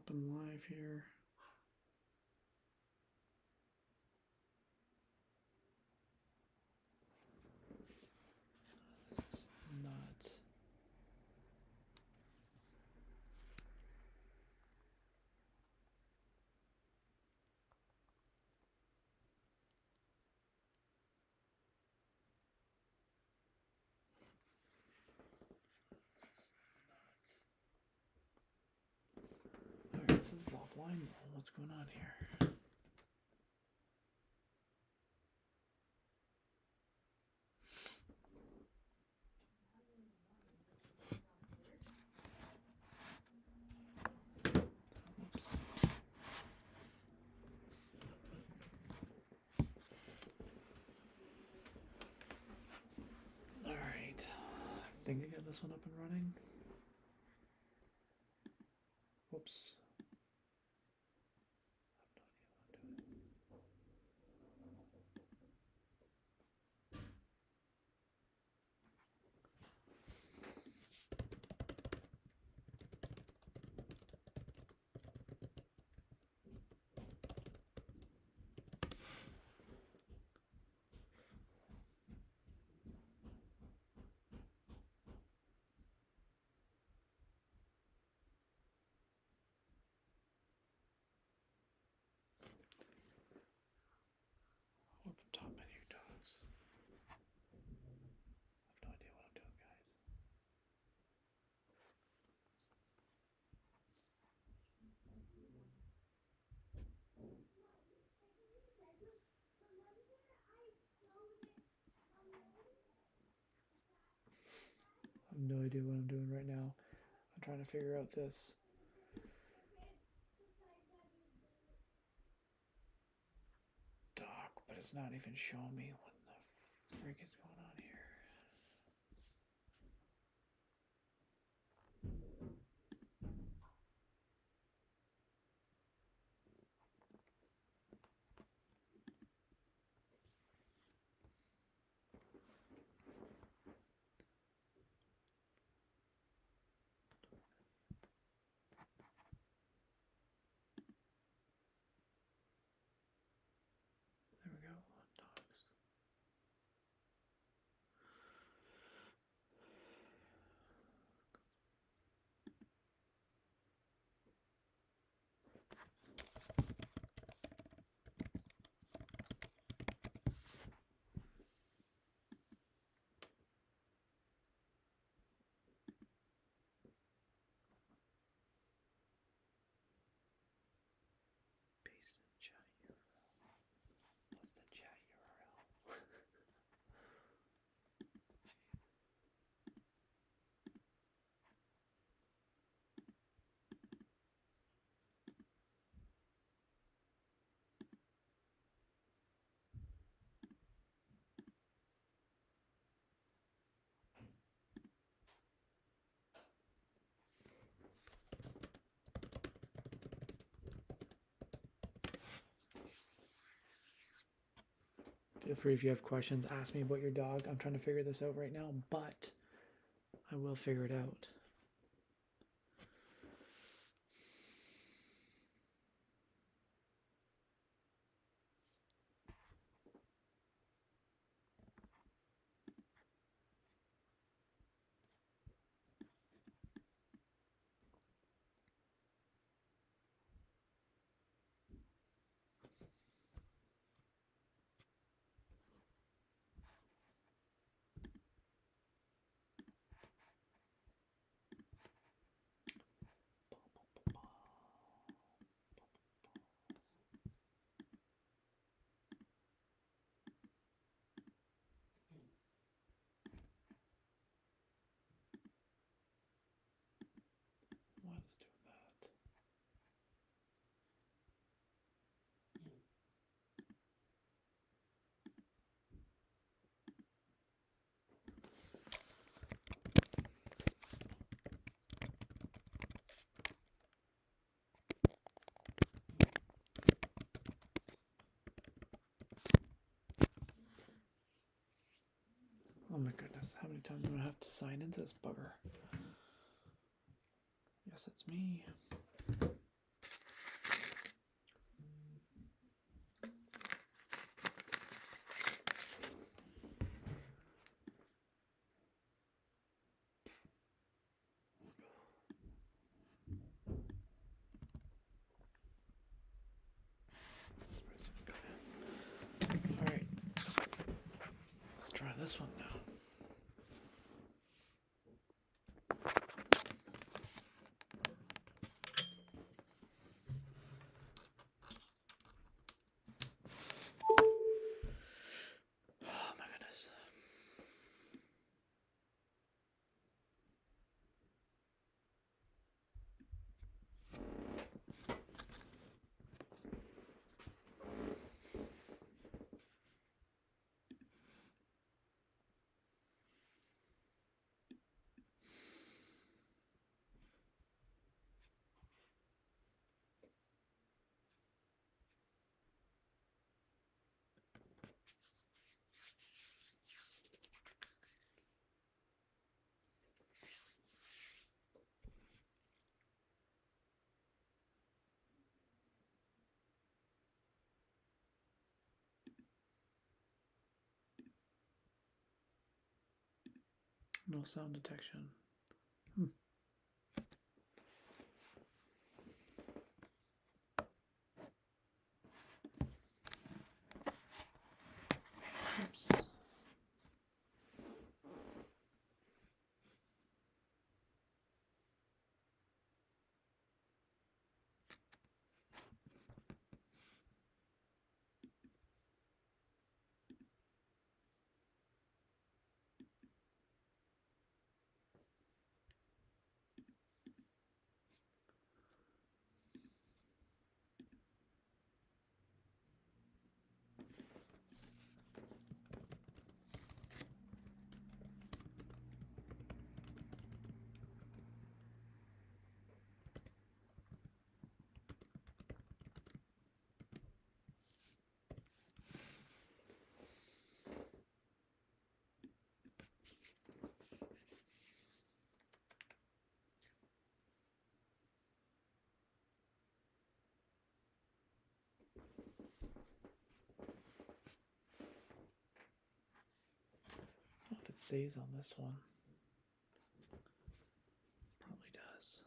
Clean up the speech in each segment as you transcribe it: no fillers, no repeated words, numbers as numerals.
Popping live here. This is not. Alright, this is offline. What's going on here? Oops. Alright. I think I got this one up and running. Whoops. What the top menu does. I have no idea what I'm doing, guys. I have no idea what I'm doing right now. I'm trying to figure out this. Dock, but it's not even showing me what the frick is going on here. There we go. Docs. Paste in chat URL. What's the chat URL? Feel free if you have questions, ask me about your dog. I'm trying to figure this out right now, but I will figure it out. Why is it doing that? Oh my goodness, how many times do I have to sign into this bugger? Yes, it's me. this one now. Oh my goodness. No sound detection. Oops. If it saves on this one. Probably does.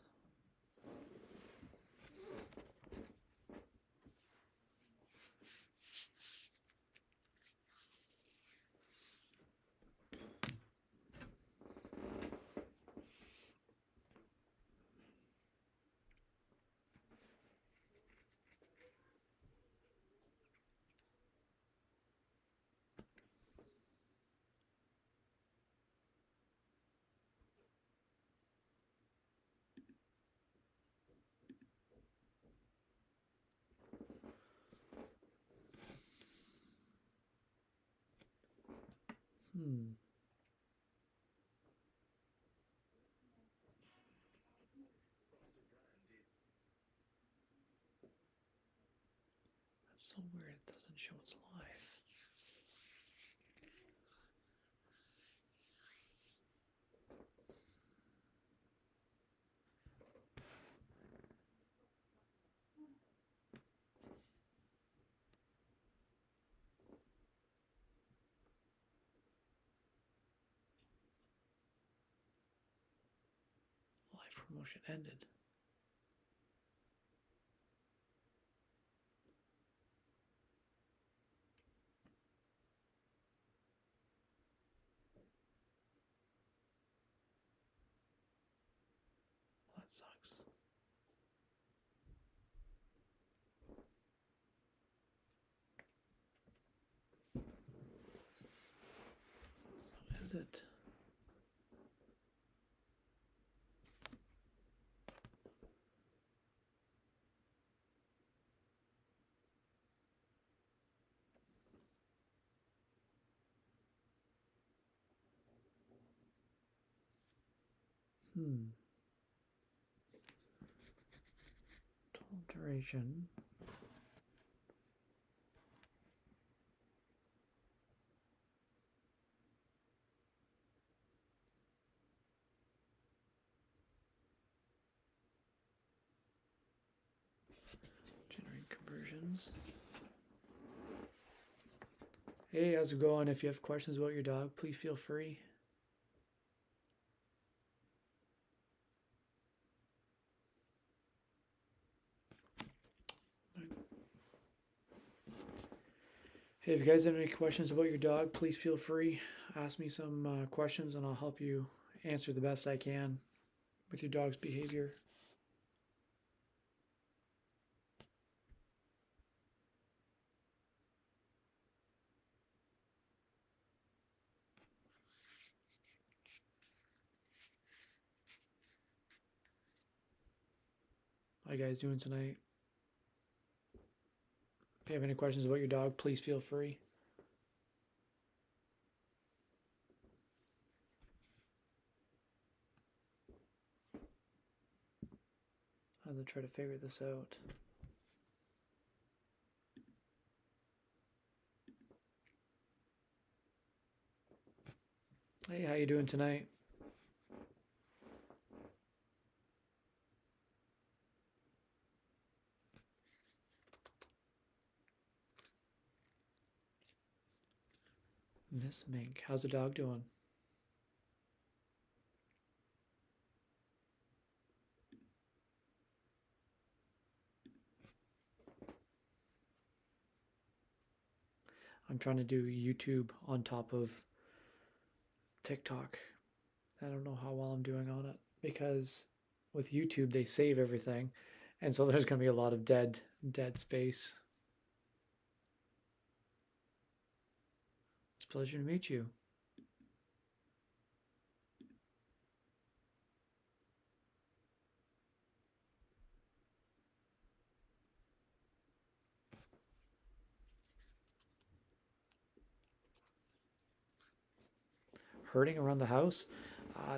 That's so weird. It doesn't show it's live. Live promotion ended. Well, that sucks. So is it? Total duration. Generate conversions. Hey, how's it going? If you have questions about your dog, please feel free. Hey, if you guys have any questions about your dog, please feel free. ask me some questions and I'll help you answer the best I can with your dog's behavior. How you guys doing tonight? If you have any questions about your dog, please feel free. I'm going to try to figure this out. Hey, how you doing tonight? Miss Mink, how's the dog doing? I'm trying to do YouTube on top of TikTok. I don't know how well I'm doing on it because with YouTube they save everything, and so there's going to be a lot of dead space. It's a pleasure to meet you. Herding around the house,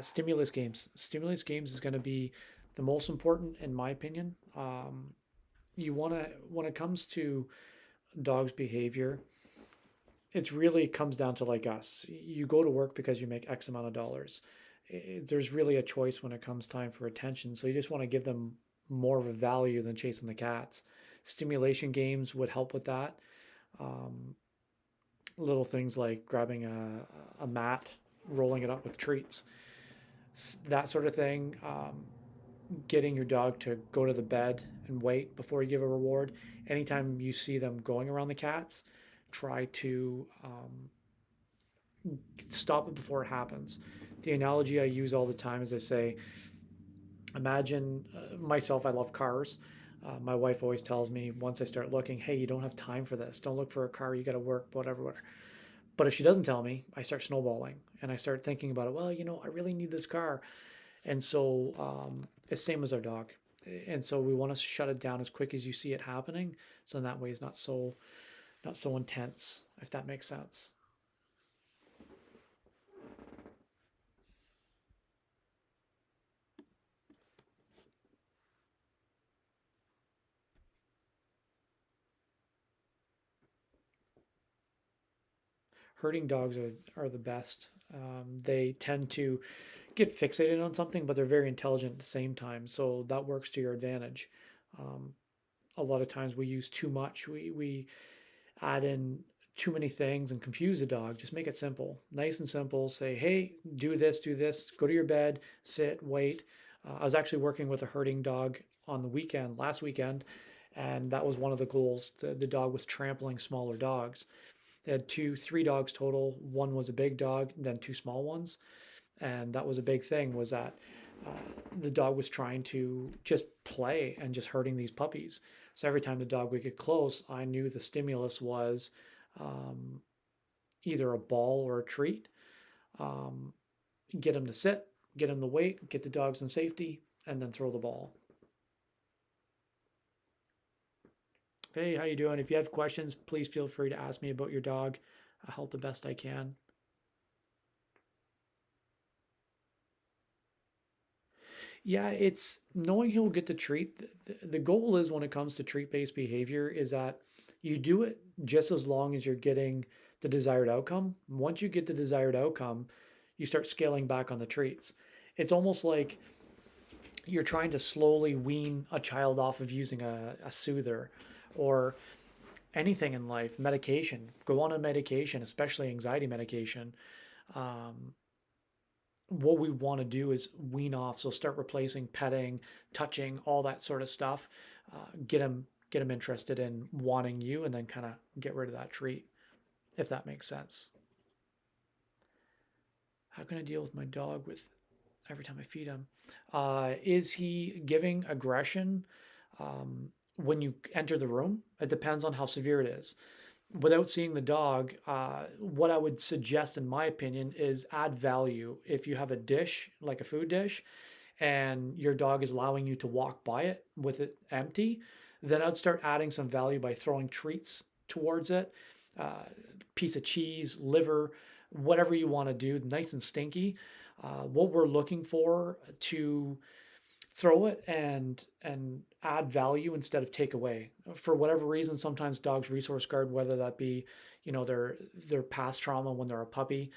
stimulus games. Stimulus games is going to be the most important in my opinion. You want to, when it comes to dogs' behavior, it's really comes down to like us. You go to work because you make X amount of dollars. There's really a choice when it comes time for attention. So you just want to give them more of a value than chasing the cats. Stimulation games would help with that. Um, Little things like grabbing a mat, rolling it up with treats, that sort of thing. Getting your dog to go to the bed and wait before you give a reward. Anytime you see them going around the cats, try to stop it before it happens. The analogy I use all the time is I say, imagine myself, I love cars. My wife always tells me once I start looking, hey, you don't have time for this. Don't look for a car. You got to work, whatever, whatever. But if she doesn't tell me, I start snowballing and I start thinking about it. Well, I really need this car. And so it's same as our dog. And so we want to shut it down as quick as you see it happening. So in that way it's not so intense, if that makes sense. Herding dogs are the best. They tend to get fixated on something, but they're very intelligent at the same time. So that works to your advantage. Um, a lot of times we use too much. We add in too many things and confuse the dog. Just make it simple, nice and simple. Say, hey, do this, go to your bed, sit, wait. I was actually working with a herding dog on the weekend, last weekend, and that was one of the goals. The dog was trampling smaller dogs. They had three dogs total. One was a big dog, then two small ones, and that was a big thing. Was that uh, the dog was trying to just play and just hurting these puppies. So every time the dog would get close, I knew the stimulus was um, either a ball or a treat. Um, get him to sit, get him to wait, get the dogs in safety, and then throw the ball. Hey, how you doing? If you have questions, please feel free to ask me about your dog. I'll help the best I can. Yeah, it's knowing he'll get the treat. The goal is when it comes to treat-based behavior is that you do it just as long as you're getting the desired outcome. Once you get the desired outcome, you start scaling back on the treats. It's almost like you're trying to slowly wean a child off of using a soother or anything in life, medication. Go on a medication, especially anxiety medication. Um, what we want to do is wean off. So start replacing petting, touching, all that sort of stuff. Get them interested in wanting you, and then kind of get rid of that treat, if that makes sense. how can I deal with my dog with every time I feed him? Is he giving aggression when you enter the room? It depends on how severe it is. Without seeing the dog, what I would suggest, in my opinion, is add value. If you have a dish, like a food dish, and your dog is allowing you to walk by it with it empty, then I'd start adding some value by throwing treats towards it, uh, piece of cheese, liver, whatever you want to do, nice and stinky. What we're looking for to throw it and add value instead of take away. For whatever reason, sometimes dogs resource guard, whether that be, their past trauma when they're a puppy,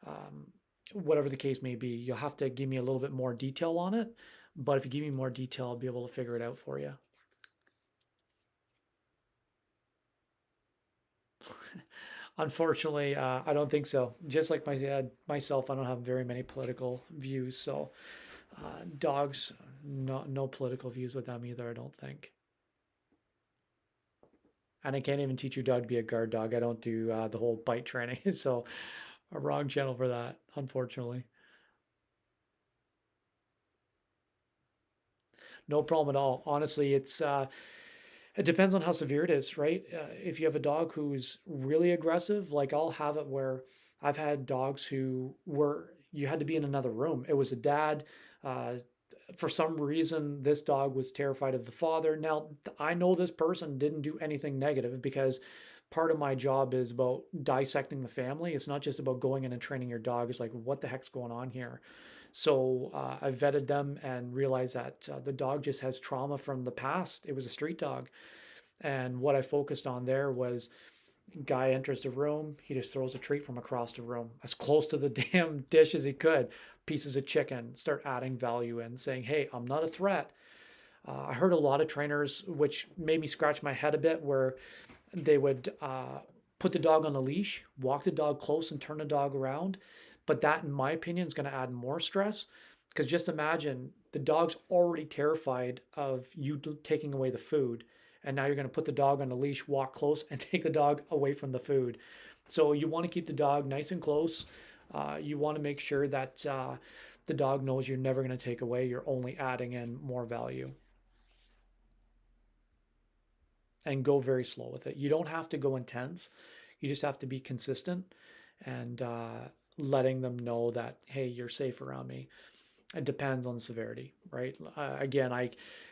um, whatever the case may be. You'll have to give me a little bit more detail on it, but if you give me more detail, I'll be able to figure it out for you. Unfortunately, I don't think so. Just like myself, I don't have very many political views. So dogs, no political views with them either. I don't think. And I can't even teach your dog to be a guard dog. I don't do the whole bite training, so a wrong channel for that, unfortunately. No problem at all. Honestly, it depends on how severe it is, right? If you have a dog who's really aggressive, like I'll have it where I've had dogs who were you had to be in another room. It was a dad. Uh, for some reason, this dog was terrified of the father. Now, I know this person didn't do anything negative because part of my job is about dissecting the family. It's not just about going in and training your dog. It's like, what the heck's going on here? So I vetted them and realized that the dog just has trauma from the past. It was a street dog. And what I focused on there was guy enters the room, he just throws a treat from across the room, as close to the damn dish as he could. Pieces of chicken, start adding value in, saying, hey, I'm not a threat. I heard a lot of trainers, which made me scratch my head a bit, where they would put the dog on a leash, walk the dog close, and turn the dog around. But that, in my opinion, is going to add more stress. Because just imagine the dog's already terrified of you taking away the food. And now you're going to put the dog on a leash, walk close, and take the dog away from the food. So you want to keep the dog nice and close. You want to make sure that the dog knows you're never going to take away. You're only adding in more value. And go very slow with it. You don't have to go intense. You just have to be consistent and letting them know that, hey, you're safe around me. It depends on the severity, right? Again,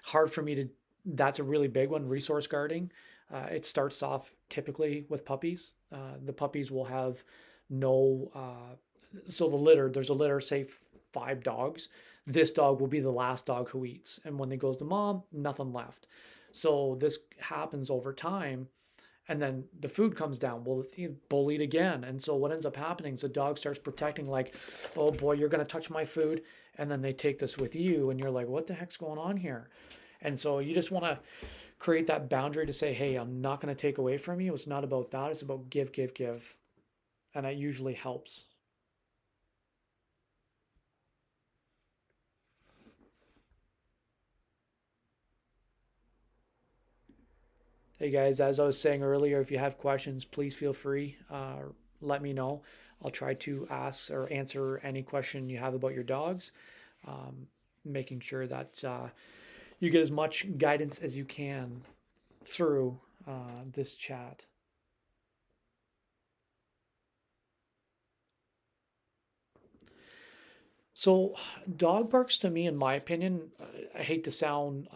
hard for me to. That's a really big one. Resource guarding. It starts off typically with puppies. The puppies will have no. So the litter. There's a litter, say 5 dogs. This dog will be the last dog who eats, and when they goes to mom, nothing left. So this happens over time, and then the food comes down. Well, it's bullied again, and so what ends up happening is the dog starts protecting, like, oh boy, you're gonna touch my food, and then they take this with you, and you're like, what the heck's going on here? And so you just want to create that boundary to say, hey, I'm not going to take away from you. It's not about that. It's about give, give, give, and that usually helps. Hey guys, as I was saying earlier, if you have questions, please feel free. Let me know. I'll try to ask or answer any question you have about your dogs, um, making sure that you get as much guidance as you can through this chat. So, dog parks to me, in my opinion, I hate to sound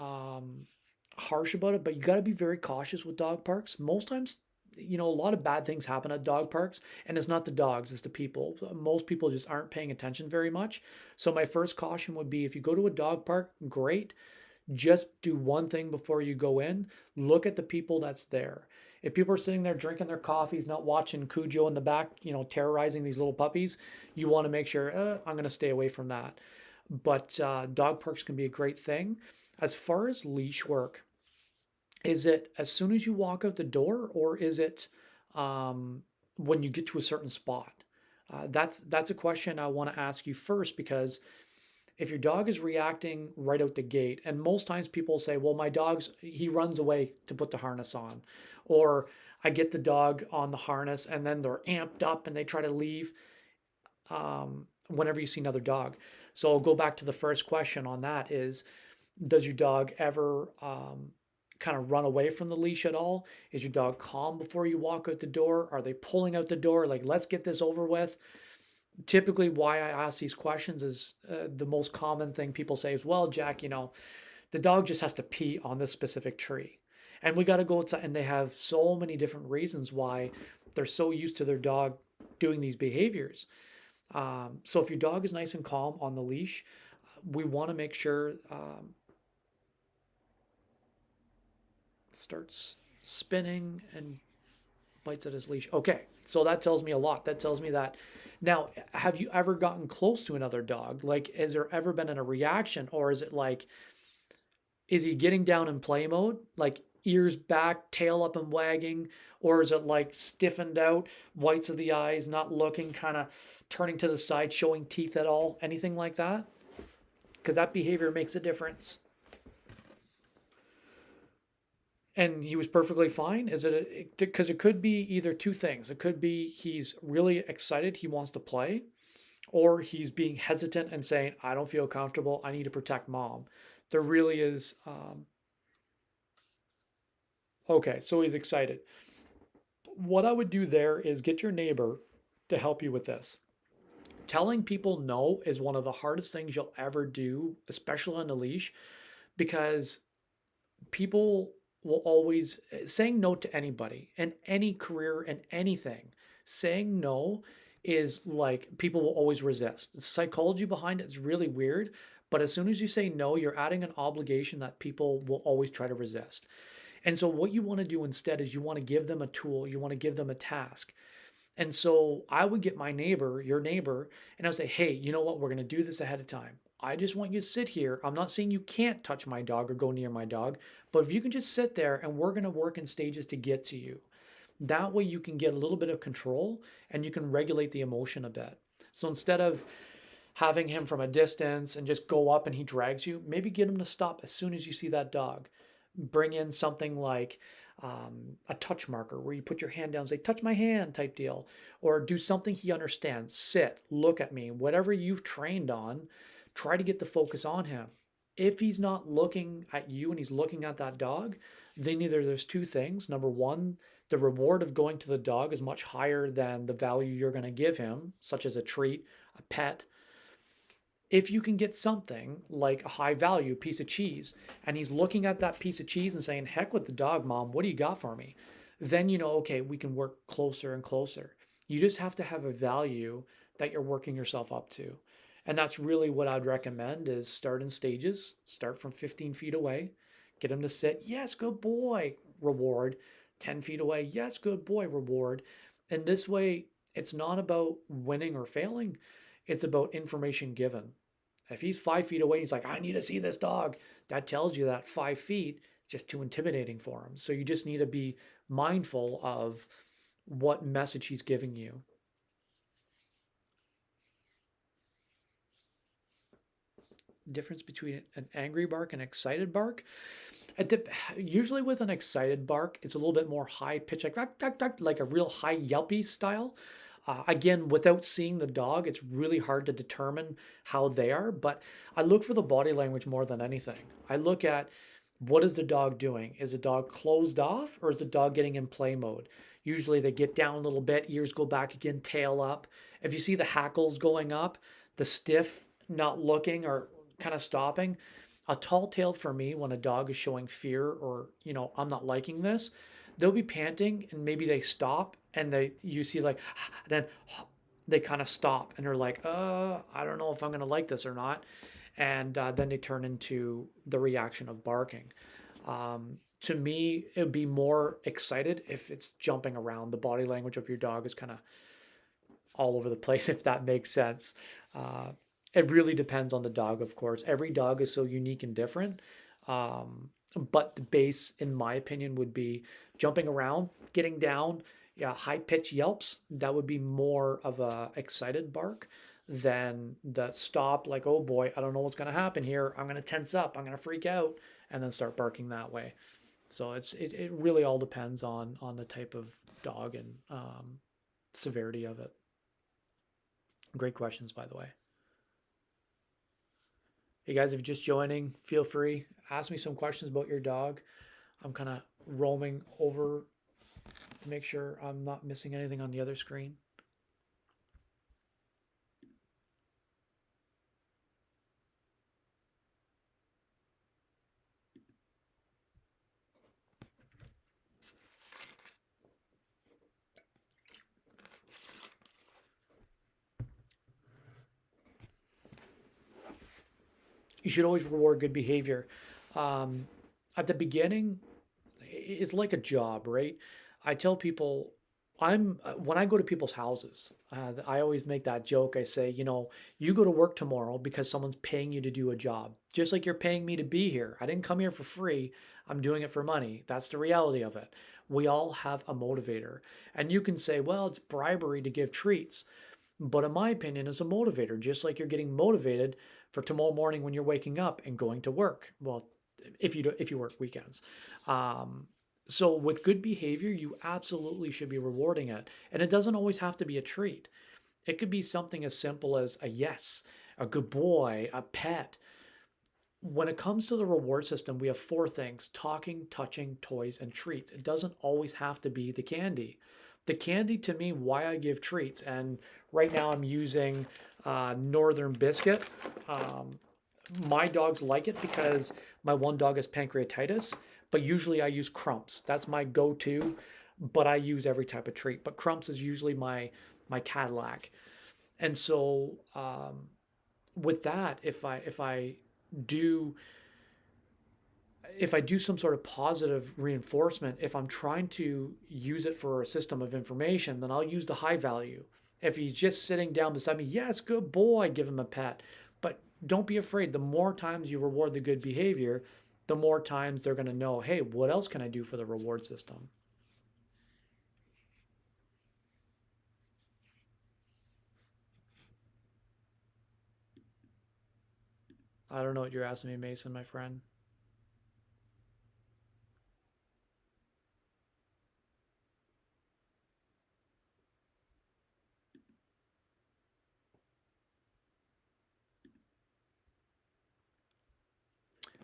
harsh about it, but you got to be very cautious with dog parks. Most times, a lot of bad things happen at dog parks, and it's not the dogs, it's the people. Most people just aren't paying attention very much. So, my first caution would be if you go to a dog park, great. Just do one thing before you go in. Look at the people that's there. If people are sitting there drinking their coffees, not watching Cujo in the back, terrorizing these little puppies, you want to make sure, I'm going to stay away from that. But dog parks can be a great thing. As far as leash work, is it as soon as you walk out the door, or is it um, when you get to a certain spot? That's a question I want to ask you first, because if your dog is reacting right out the gate, and most times people say, well, he runs away to put the harness on, or I get the dog on the harness and then they're amped up and they try to leave. whenever you see another dog. So I'll go back to the first question on that is, does your dog ever kind of run away from the leash at all? Is your dog calm before you walk out the door? Are they pulling out the door like, let's get this over with? Typically, why I ask these questions is the most common thing people say is, well, Jack, the dog just has to pee on this specific tree. And we got to go outside, and they have so many different reasons why they're so used to their dog doing these behaviors. So if your dog is nice and calm on the leash, we want to make sure starts spinning and bites at his leash. Okay, so that tells me a lot. That tells me that. Now, have you ever gotten close to another dog? Like, has there ever been a reaction, or is it like, is he getting down in play mode, like ears back, tail up and wagging, or is it like stiffened out, whites of the eyes, not looking, kind of turning to the side, showing teeth at all, anything like that? Because that behavior makes a difference. And he was perfectly fine. Is it because it could be either two things? It could be he's really excited, he wants to play, or he's being hesitant and saying, I don't feel comfortable, I need to protect mom. There really is. Okay, so he's excited. What I would do there is get your neighbor to help you with this. Telling people no is one of the hardest things you'll ever do, especially on the leash, because people will always, saying no to anybody in any career and anything, saying no is like, people will always resist. The psychology behind it is really weird, but as soon as you say no, you're adding an obligation that people will always try to resist. And so what you want to do instead is you want to give them a tool, you want to give them a task. And so I would get my neighbor, your neighbor, and I would say, hey, you know what? We're going to do this ahead of time. I just want you to sit here. I'm not saying you can't touch my dog or go near my dog, but if you can just sit there and we're going to work in stages to get to you. That way you can get a little bit of control and you can regulate the emotion a bit. So instead of having him from a distance and just go up and he drags you, maybe get him to stop as soon as you see that dog. Bring in something like a touch marker where you put your hand down and say, touch my hand type deal, or do something he understands. Sit, look at me, whatever you've trained on, try to get the focus on him. If he's not looking at you and he's looking at that dog, then either there's two things. Number one, the reward of going to the dog is much higher than the value you're going to give him, such as a treat, a pet. If you can get something like a high value piece of cheese and he's looking at that piece of cheese and saying, heck with the dog, mom, what do you got for me? Then you know, okay, we can work closer and closer. You just have to have a value that you're working yourself up to. And that's really what I'd recommend is start in stages, start from 15 feet away, get him to sit, yes, good boy, reward, 10 feet away, yes, good boy, reward. And this way, it's not about winning or failing, it's about information given. If he's 5 feet away, he's like, I need to see this dog. That tells you that 5 feet is just too intimidating for him. So you just need to be mindful of what message he's giving you. Difference between an angry bark and excited bark. Usually with an excited bark, it's a little bit more high pitch, like a real high yelpy style. Again, without seeing the dog, it's really hard to determine how they are, but I look for the body language more than anything. I look at what is the dog doing? Is the dog closed off or is the dog getting in play mode? Usually they get down a little bit, ears go back again, tail up. If you see the hackles going up, the stiff, not looking or kind of stopping, a tall tail for me when a dog is showing fear or, I'm not liking this, they'll be panting and maybe they stop and you see like then they kind of stop and they're like I don't know if I'm going to like this or not, and then they turn into the reaction of barking. To me it would be more excited if it's jumping around. The body language of your dog is kind of all over the place, if that makes sense. It really depends on the dog, of course. Every dog is so unique and different. But the base, in my opinion, would be jumping around, getting down, yeah, high pitch yelps. That would be more of a excited bark than the stop, like, oh boy, I don't know what's going to happen here. I'm going to tense up. I'm going to freak out, and then start barking that way. So it really all depends on the type of dog and severity of it. Great questions, by the way. Hey guys, if you're just joining, feel free. Ask me some questions about your dog. I'm kind of roaming over to make sure I'm not missing anything on the other screen. You should always reward good behavior. Um, at the beginning, it's like a job, right? I tell people, when I go to people's houses, I always make that joke. I say, you go to work tomorrow because someone's paying you to do a job, just like you're paying me to be here. I didn't come here for free. I'm doing it for money. That's the reality of it. We all have a motivator. And you can say, well, it's bribery to give treats. But in my opinion, it's a motivator, just like you're getting motivated for tomorrow morning when you're waking up and going to work. Well, if you work weekends. Um, so with good behavior, you absolutely should be rewarding it. And it doesn't always have to be a treat. It could be something as simple as a yes, a good boy, a pet. When it comes to the reward system, we have four things: talking, touching, toys, and treats. It doesn't always have to be the candy. The candy, to me, why I give treats. And right now I'm using Northern Biscuit. Um, my dogs like it because my one dog has pancreatitis, but usually I use Crumps. That's my go-to, but I use every type of treat. But Crumps is usually my Cadillac. And so with that, do if I do some sort of positive reinforcement, if I'm trying to use it for a system of information, then I'll use the high value. If he's just sitting down beside me, yes, good boy, give him a pet. But don't be afraid. The more times you reward the good behavior, the more times they're going to know, hey, what else can I do for the reward system? I don't know what you're asking me, Mason, my friend.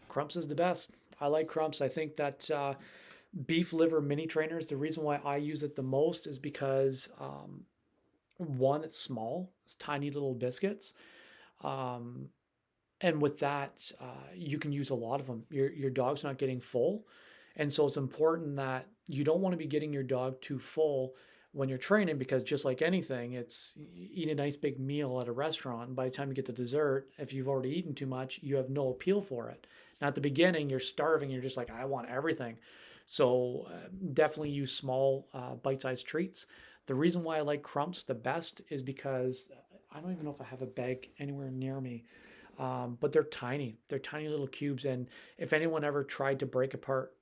Crumps is the best. I like Crumps. I think that beef liver mini trainers, the reason why I use it the most is because one, it's small, it's tiny little biscuits. Um, and with that, you can use a lot of them. Your dog's not getting full. And so it's important that you don't want to be getting your dog too full when you're training, because just like anything, it's eat a nice big meal at a restaurant. By the time you get to dessert, if you've already eaten too much, you have no appeal for it. Now at the beginning, you're starving. You're just like, I want everything. So definitely use small bite-sized treats. The reason why I like Crumps the best is because I don't even know if I have a bag anywhere near me, but they're tiny. They're tiny little cubes. And if anyone ever tried to break apart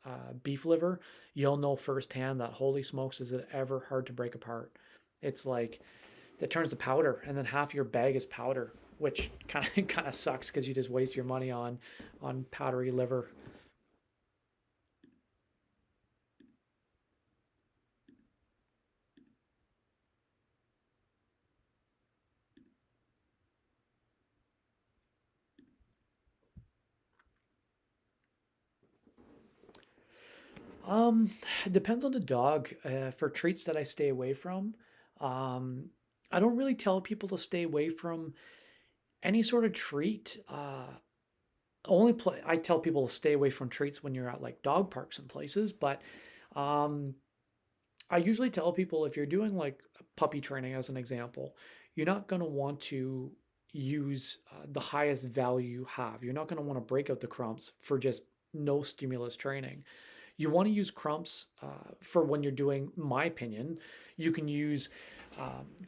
beef liver, you'll know firsthand that holy smokes, is it ever hard to break apart. It's like it turns to powder, and then half your bag is powder, which kind of sucks because you just waste your money on powdery liver. Um, it depends on the dog. For treats that I stay away from, um, I don't really tell people to stay away from any sort of treat. I tell people to stay away from treats when you're at like dog parks and places, but um, I usually tell people if you're doing like puppy training as an example, you're not going to want to use the highest value you have. You're not going to want to break out the Crumps for just no stimulus training. You want to use Crumps for when you're doing, my opinion, you can use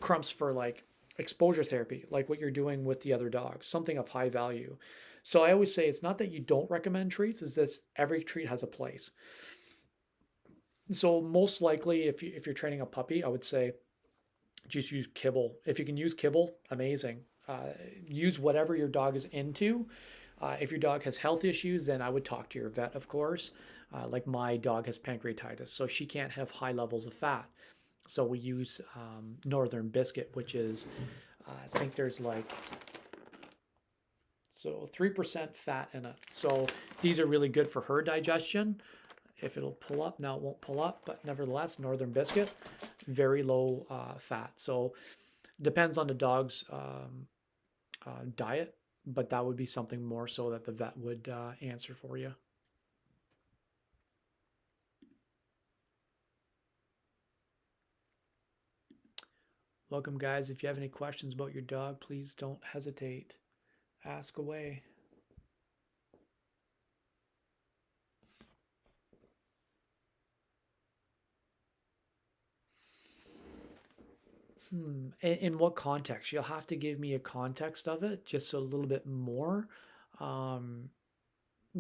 Crumps for like exposure therapy, like what you're doing with the other dogs, something of high value. So I always say it's not that you don't recommend treats, it's that every treat has a place. So most likely, if you're training a puppy, I would say just use kibble. If you can use kibble, amazing. Use whatever your dog is into. If your dog has health issues, then I would talk to your vet, of course. Like my dog has pancreatitis, so she can't have high levels of fat. So we use Northern Biscuit, which is I think there's like, so 3% fat in it. So these are really good for her digestion. If it'll pull up, now it won't pull up, but nevertheless, Northern Biscuit, very low fat. So depends on the dog's diet, but that would be something more so that the vet would answer for you. Welcome, guys. If you have any questions about your dog, please don't hesitate. Ask away. In what context? You'll have to give me a context of it, just a little bit more. Um,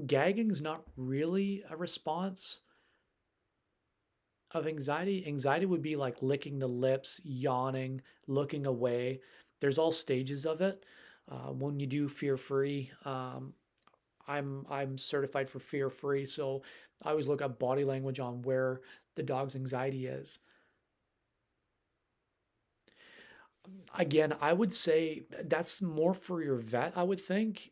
Gagging's not really a response of anxiety. Anxiety would be like licking the lips, yawning, looking away. There's all stages of it. When you do fear free, I'm certified for fear free, so I always look at body language on where the dog's anxiety is. Again, I would say that's more for your vet, I would think.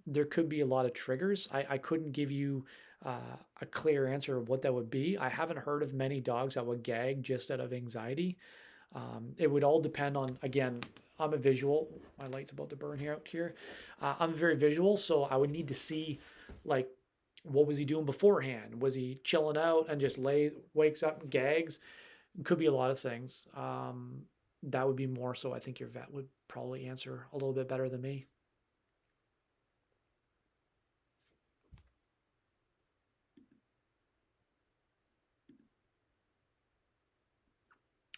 There could be a lot of triggers. I couldn't give you a clear answer of what that would be. I haven't heard of many dogs that would gag just out of anxiety. It would all depend on, again, I'm a visual. My light's about to burn here out here. I'm very visual, so I would need to see, like, what was he doing beforehand? Was he chilling out and just wakes up and gags? Could be a lot of things. That would be more so. I think your vet would probably answer a little bit better than me.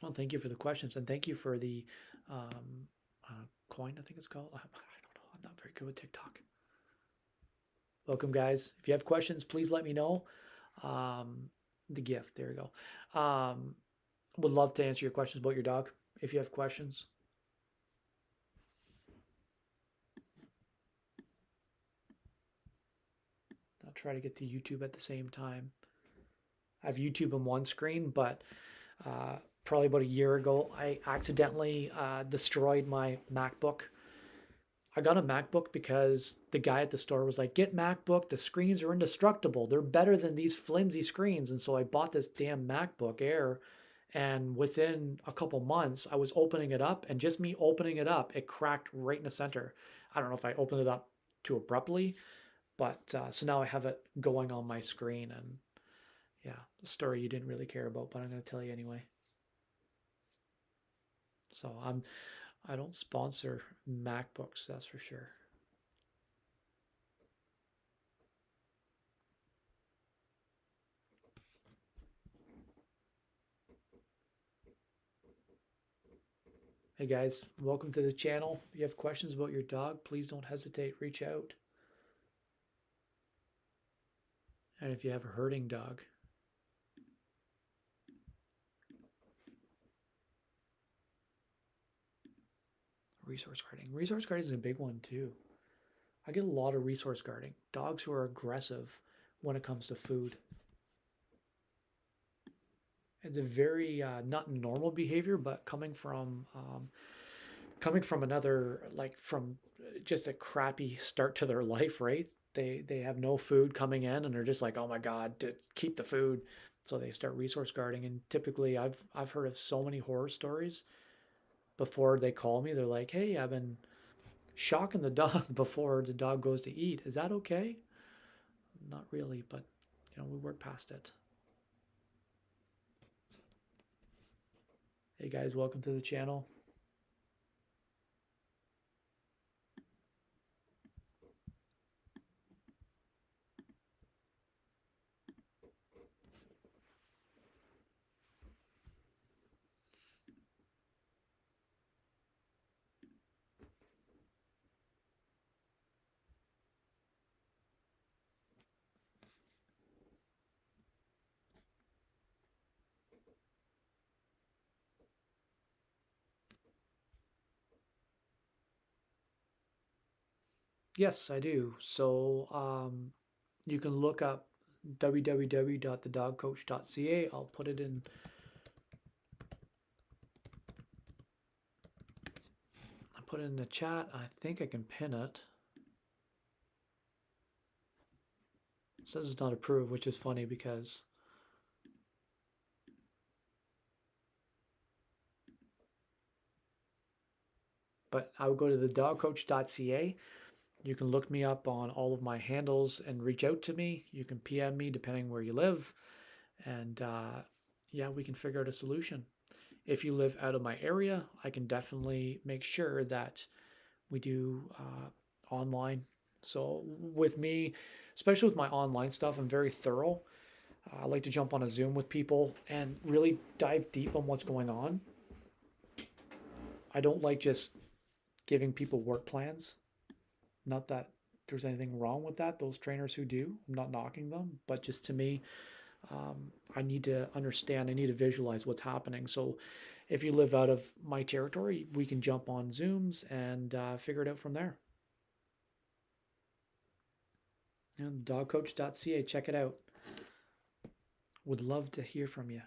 Well, thank you for the questions, and thank you for the coin, I think it's called. I don't know. I'm not very good with TikTok. Welcome, guys. If you have questions, please let me know. The gift, there you go. Would love to answer your questions about your dog if you have questions. I'll try to get to YouTube at the same time. I have YouTube on one screen, but probably about a year ago, I accidentally destroyed my MacBook. I got a MacBook because the guy at the store was like, "Get MacBook. The screens are indestructible. They're better than these flimsy screens." And so I bought this damn MacBook Air. And within a couple months, I was opening it up, and just me opening it up, it cracked right in the center. I don't know if I opened it up too abruptly, but so now I have it going on my screen. And yeah, the story you didn't really care about, but I'm going to tell you anyway. So I don't sponsor MacBooks, that's for sure. Hey guys, welcome to the channel. If you have questions about your dog, please don't hesitate, reach out. And if you have a herding dog, resource guarding. Resource guarding is a big one too. I get a lot of resource guarding. Dogs who are aggressive when it comes to food. It's a very not normal behavior, but coming from another, like from just a crappy start to their life, right? They have no food coming in, and they're just like, oh my god, to keep the food. So they start resource guarding, and typically I've heard of so many horror stories. Before they call me, they're like, hey, I've been shocking the dog before the dog goes to eat. Is that okay? Not really, but we work past it. Hey guys, welcome to the channel. Yes, I do. So you can look up www.thedogcoach.ca. I'll put it in. put it in the chat. I think I can pin it. It says it's not approved, which is funny because but I would go to the dogcoach.ca. You can look me up on all of my handles and reach out to me. You can PM me depending where you live. And yeah, we can figure out a solution. If you live out of my area, I can definitely make sure that we do online. So with me, especially with my online stuff, I'm very thorough. I like to jump on a Zoom with people and really dive deep on what's going on. I don't like just giving people work plans. Not that there's anything wrong with that. Those trainers who do, I'm not knocking them, but just to me, I need to understand, I need to visualize what's happening. So if you live out of my territory, we can jump on Zooms and figure it out from there. And dogcoach.ca, check it out. Would love to hear from you.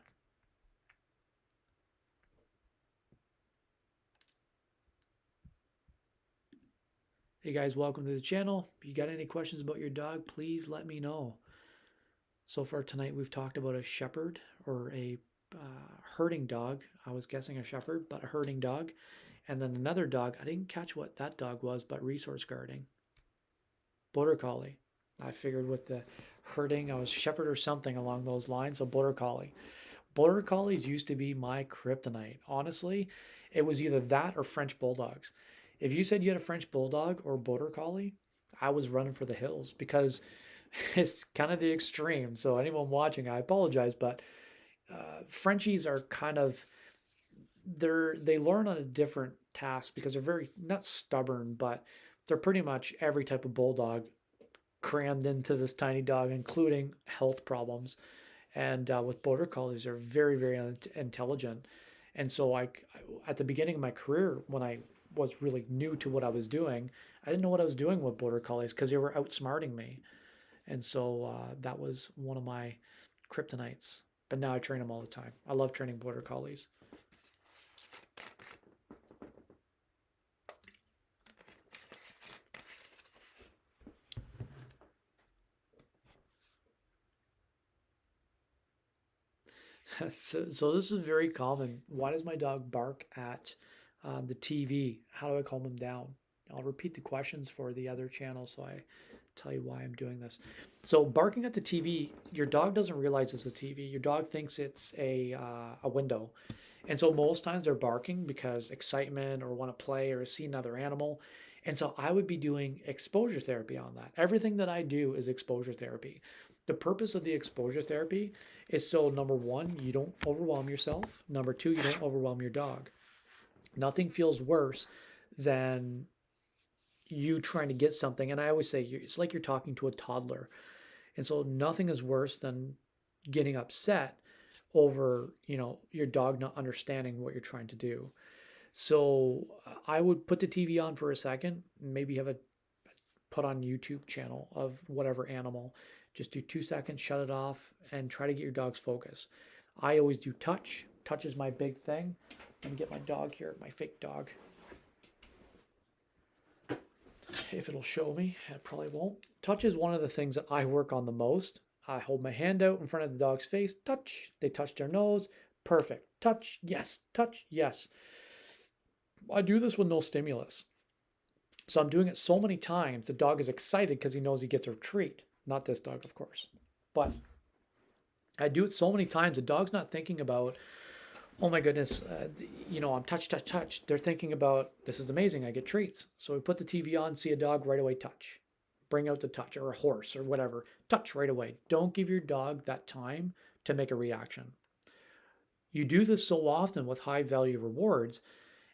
Hey guys, welcome to the channel. If you got any questions about your dog, please let me know. So far tonight we've talked about a shepherd or a herding dog. I was guessing a shepherd, but a herding dog. And then another dog, I didn't catch what that dog was, but resource guarding. Border Collie. I figured with the herding, I was shepherd or something along those lines, so Border Collie. Border Collies used to be my kryptonite. Honestly, it was either that or French Bulldogs. If you said you had a French Bulldog or Border Collie, I was running for the hills because it's kind of the extreme. So anyone watching, I apologize, but Frenchies are kind of they learn on a different task because they're very not stubborn, but they're pretty much every type of bulldog crammed into this tiny dog, including health problems. And with Border Collies, they're very, very intelligent. And so at the beginning of my career, when I was really new to what I was doing, I didn't know what I was doing with Border Collies because they were outsmarting me. And so that was one of my kryptonites. But now I train them all the time. I love training Border Collies. So this is very common. Why does my dog bark at the TV? How do I calm him down? I'll repeat the questions for the other channel so I tell you why I'm doing this. So barking at the TV, your dog doesn't realize it's a TV. Your dog thinks it's a window. And so most times they're barking because excitement or want to play or see another animal. And so I would be doing exposure therapy on that. Everything that I do is exposure therapy. The purpose of the exposure therapy is so number one, you don't overwhelm yourself. Number two, you don't overwhelm your dog. Nothing feels worse than you trying to get something. And I always say it's like you're talking to a toddler. And so nothing is worse than getting upset over, your dog not understanding what you're trying to do. So I would put the TV on for a second, maybe have a put on YouTube channel of whatever animal. Just do 2 seconds, shut it off, and try to get your dog's focus. I always do touch. Touch is my big thing. Let me get my dog here, my fake dog. If it'll show me, it probably won't. Touch is one of the things that I work on the most. I hold my hand out in front of the dog's face, touch. They touch their nose, perfect. Touch, yes, touch, yes. I do this with no stimulus. So I'm doing it so many times, the dog is excited because he knows he gets a treat. Not this dog, of course. But I do it so many times, the dog's not thinking about, oh my goodness, I'm touch, touch, touch. They're thinking about, this is amazing, I get treats. So we put the TV on, see a dog, right away touch. Bring out the touch, or a horse, or whatever. Touch right away. Don't give your dog that time to make a reaction. You do this so often with high value rewards,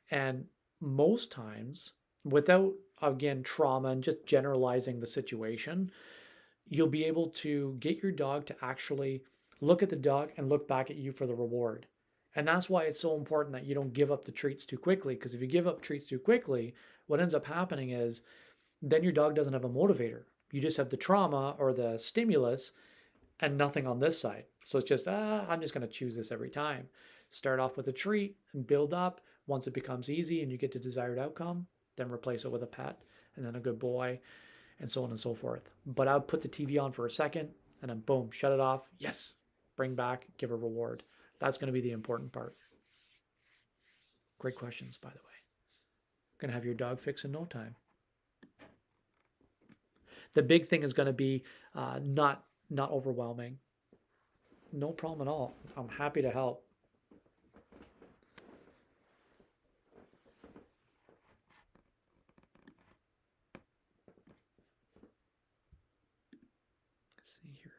and most times, without, again, trauma and just generalizing the situation, you'll be able to get your dog to actually look at the dog and look back at you for the reward. And that's why it's so important that you don't give up the treats too quickly, because if you give up treats too quickly, what ends up happening is then your dog doesn't have a motivator. You just have the trauma or the stimulus and nothing on this side. So it's just, I'm just going to choose this every time. Start off with a treat and build up. Once it becomes easy and you get the desired outcome, then replace it with a pet, and then a good boy, and so on and so forth. But I would put the TV on for a second, and then boom, shut it off. Yes, bring back, give a reward. That's going to be the important part. Great questions, by the way. Going to have your dog fixed in no time. The big thing is going to be not overwhelming. No problem at all. I'm happy to help. Let's see here.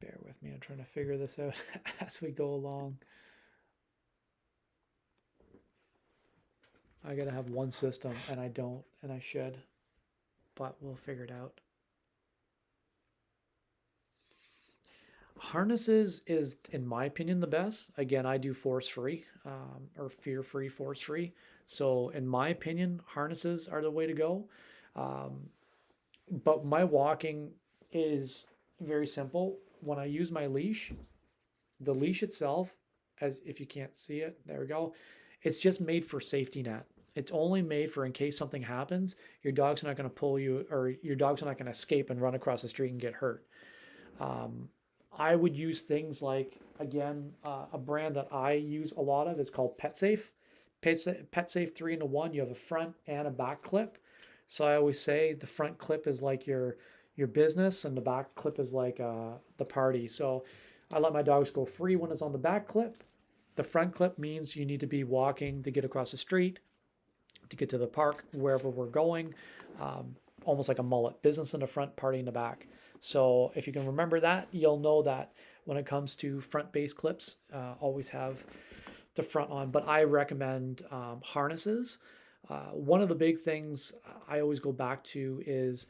Bear with me. I'm trying to figure this out as we go along. I gotta have one system, and I don't, and I should, but we'll figure it out. Harnesses is, in my opinion, the best. Again, I do force free or fear free, force free. So, in my opinion, harnesses are the way to go. Um, but my walking is very simple. When I use my leash, the leash itself, as if you can't see it, there we go. It's just made for safety net. It's only made for in case something happens, your dog's not going to pull you, or your dog's not going to escape and run across the street and get hurt. Um, I would use things like, again, a brand that I use a lot of is called PetSafe. PetSafe 3-in-1. You have a front and a back clip. So I always say the front clip is like your business, and the back clip is like the party. So I let my dogs go free when it's on the back clip. The front clip means you need to be walking to get across the street, to get to the park, wherever we're going. Almost like a mullet, business in the front, party in the back. So if you can remember that, you'll know that when it comes to front base clips, always have the front on. But I recommend harnesses. One of the big things I always go back to is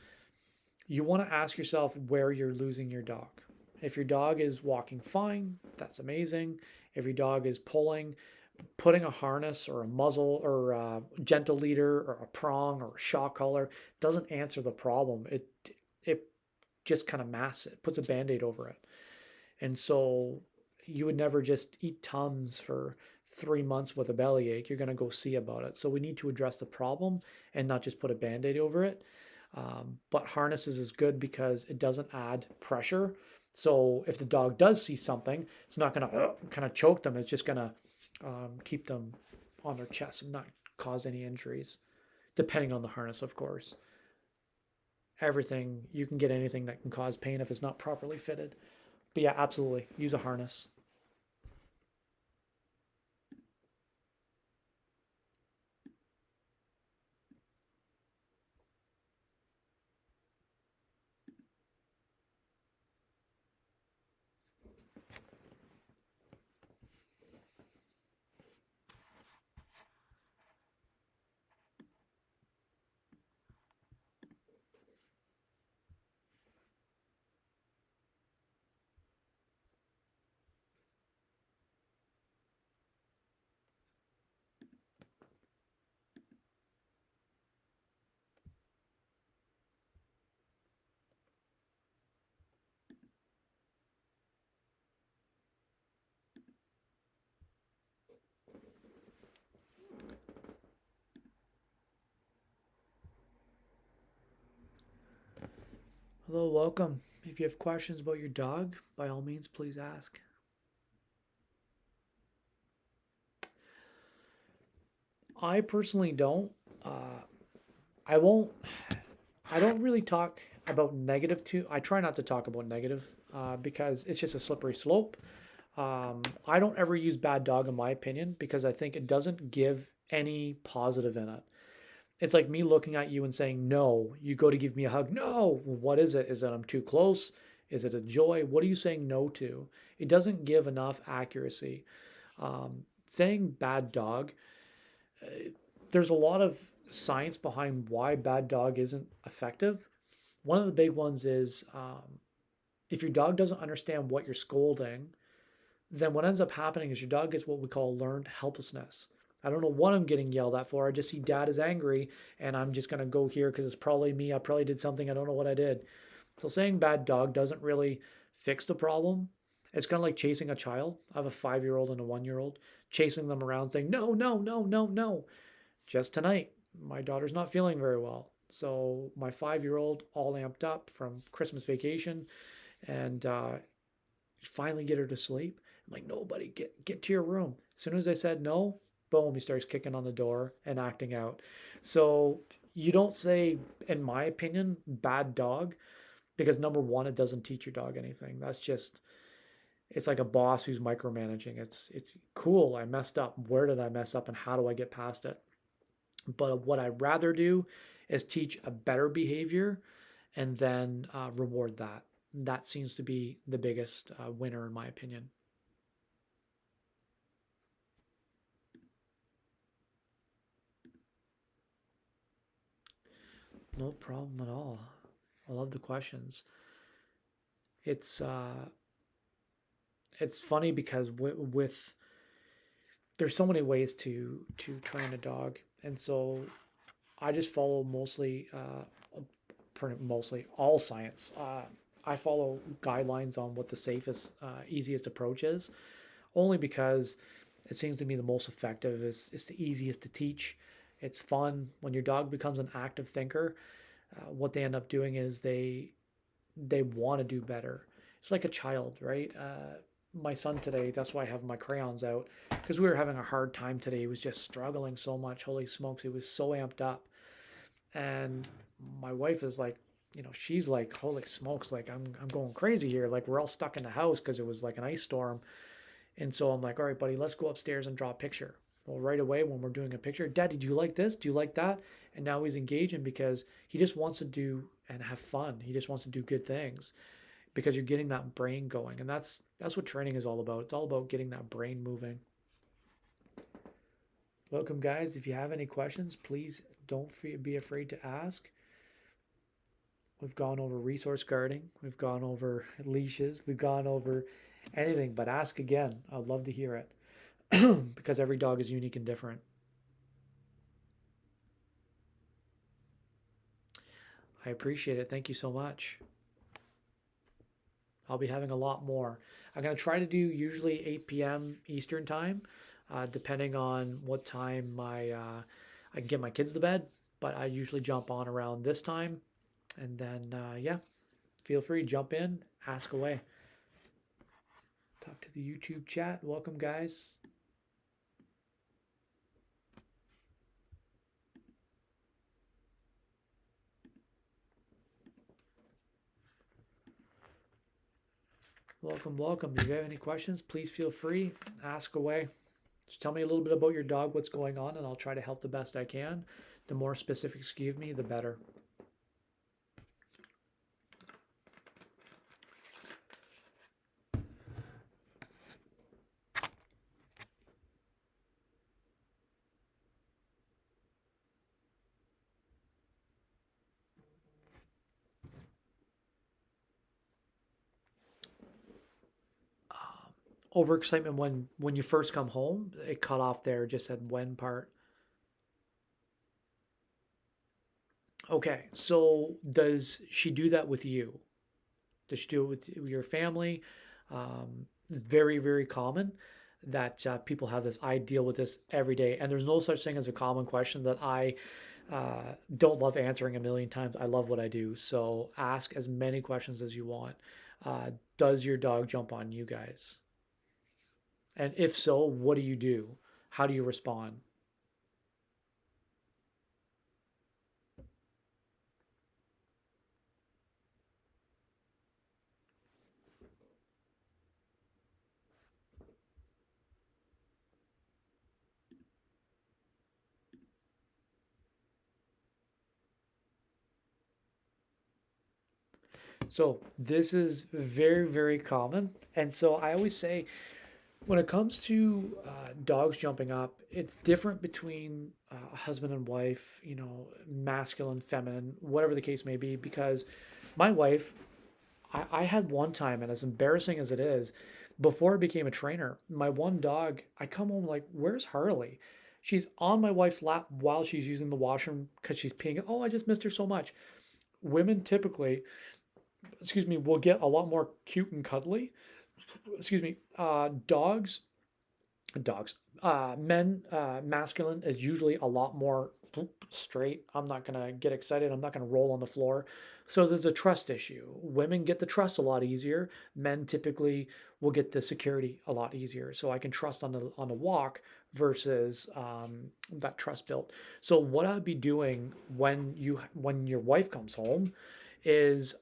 you want to ask yourself where you're losing your dog. If your dog is walking fine, that's amazing. If your dog is pulling, putting a harness or a muzzle or a gentle leader or a prong or a shock collar doesn't answer the problem. It just kind of masks it, puts a band-aid over it. And so you would never just eat Tums for 3 months with a bellyache. You're going to go see about it. So we need to address the problem and not just put a band-aid over it. But harnesses is good because it doesn't add pressure. So if the dog does see something, it's not going to kind of choke them. It's just going to keep them on their chest and not cause any injuries, depending on the harness, of course. Everything, you can get anything that can cause pain if it's not properly fitted. But yeah, absolutely, use a harness. Hello, welcome. If you have questions about your dog, by all means, please ask. I personally don't. I won't. I don't really talk about negative too. I try not to talk about negative because it's just a slippery slope. I don't ever use bad dog in my opinion because I think it doesn't give any positive in it. It's like me looking at you and saying, no, you go to give me a hug. No, what is it? Is it I'm too close? Is it a joy? What are you saying no to? It doesn't give enough accuracy. Saying bad dog, uh, there's a lot of science behind why bad dog isn't effective. One of the big ones is if your dog doesn't understand what you're scolding, then what ends up happening is your dog gets what we call learned helplessness. I don't know what I'm getting yelled at for. I just see dad is angry and I'm just going to go here because it's probably me. I probably did something. I don't know what I did. So saying bad dog doesn't really fix the problem. It's kind of like chasing a child. I have a 5-year-old and a 1-year-old, chasing them around saying, no, no, no, no, no. Just tonight, my daughter's not feeling very well. So my 5-year-old all amped up from Christmas vacation and finally get her to sleep. I'm like, nobody, get to your room. As soon as I said no, boom, he starts kicking on the door and acting out. So you don't say, in my opinion, bad dog, because number one, it doesn't teach your dog anything. That's just, it's like a boss who's micromanaging. It's cool. I messed up. Where did I mess up and how do I get past it? But what I'd rather do is teach a better behavior and then reward that. That seems to be the biggest winner, in my opinion. No problem at all. I love the questions. It's uh, it's funny because with there's so many ways to train a dog, and so I just follow mostly all science. I follow guidelines on what the safest, easiest approach is, only because it seems to me the most effective. It's the easiest to teach. It's fun when your dog becomes an active thinker. What they end up doing is they want to do better. It's like a child, right? My son today, that's why I have my crayons out, because we were having a hard time today. He was just struggling so much. Holy smokes, he was so amped up. And my wife is like, she's like, holy smokes, like I'm going crazy here. Like we're all stuck in the house because it was like an ice storm. And so I'm like, all right, buddy, let's go upstairs and draw a picture. Well, right away when we're doing a picture, Daddy, do you like this? Do you like that? And now he's engaging because he just wants to do and have fun. He just wants to do good things because you're getting that brain going. And that's what training is all about. It's all about getting that brain moving. Welcome, guys. If you have any questions, please don't be afraid to ask. We've gone over resource guarding. We've gone over leashes. We've gone over anything, but ask again. I'd love to hear it because every dog is unique and different. I appreciate it. Thank you so much. I'll be having a lot more. I'm going to try to do usually 8 p.m. Eastern time, depending on what time I can get my kids to bed. But I usually jump on around this time. And then, yeah, feel free, jump in, ask away. Talk to the YouTube chat. Welcome, guys. Welcome, welcome. If you have any questions, please feel free, ask away. Just tell me a little bit about your dog, what's going on, and I'll try to help the best I can. The more specifics you give me, the better. Overexcitement when you first come home, it cut off there, just said when part. Okay, so does she do that with you? Does she do it with your family? It's very, very common that people have this. I deal with this every day, and there's no such thing as a common question that I don't love answering a million times. I love what I do. So ask as many questions as you want. Does your dog jump on you guys? And if so, what do you do? How do you respond? So this is very, very common. And so I always say, when it comes to dogs jumping up, it's different between husband and wife, masculine, feminine, whatever the case may be. Because my wife, I had one time, and as embarrassing as it is, before I became a trainer, my one dog, I come home like, where's Harley? She's on my wife's lap while she's using the washroom because she's peeing. Oh, I just missed her so much. Women typically, excuse me, will get a lot more cute and cuddly. Excuse me. Dogs, men, masculine is usually a lot more straight. I'm not going to get excited. I'm not going to roll on the floor. So there's a trust issue. Women get the trust a lot easier. Men typically will get the security a lot easier. So I can trust on the walk versus that trust built. So what I'd be doing when your wife comes home is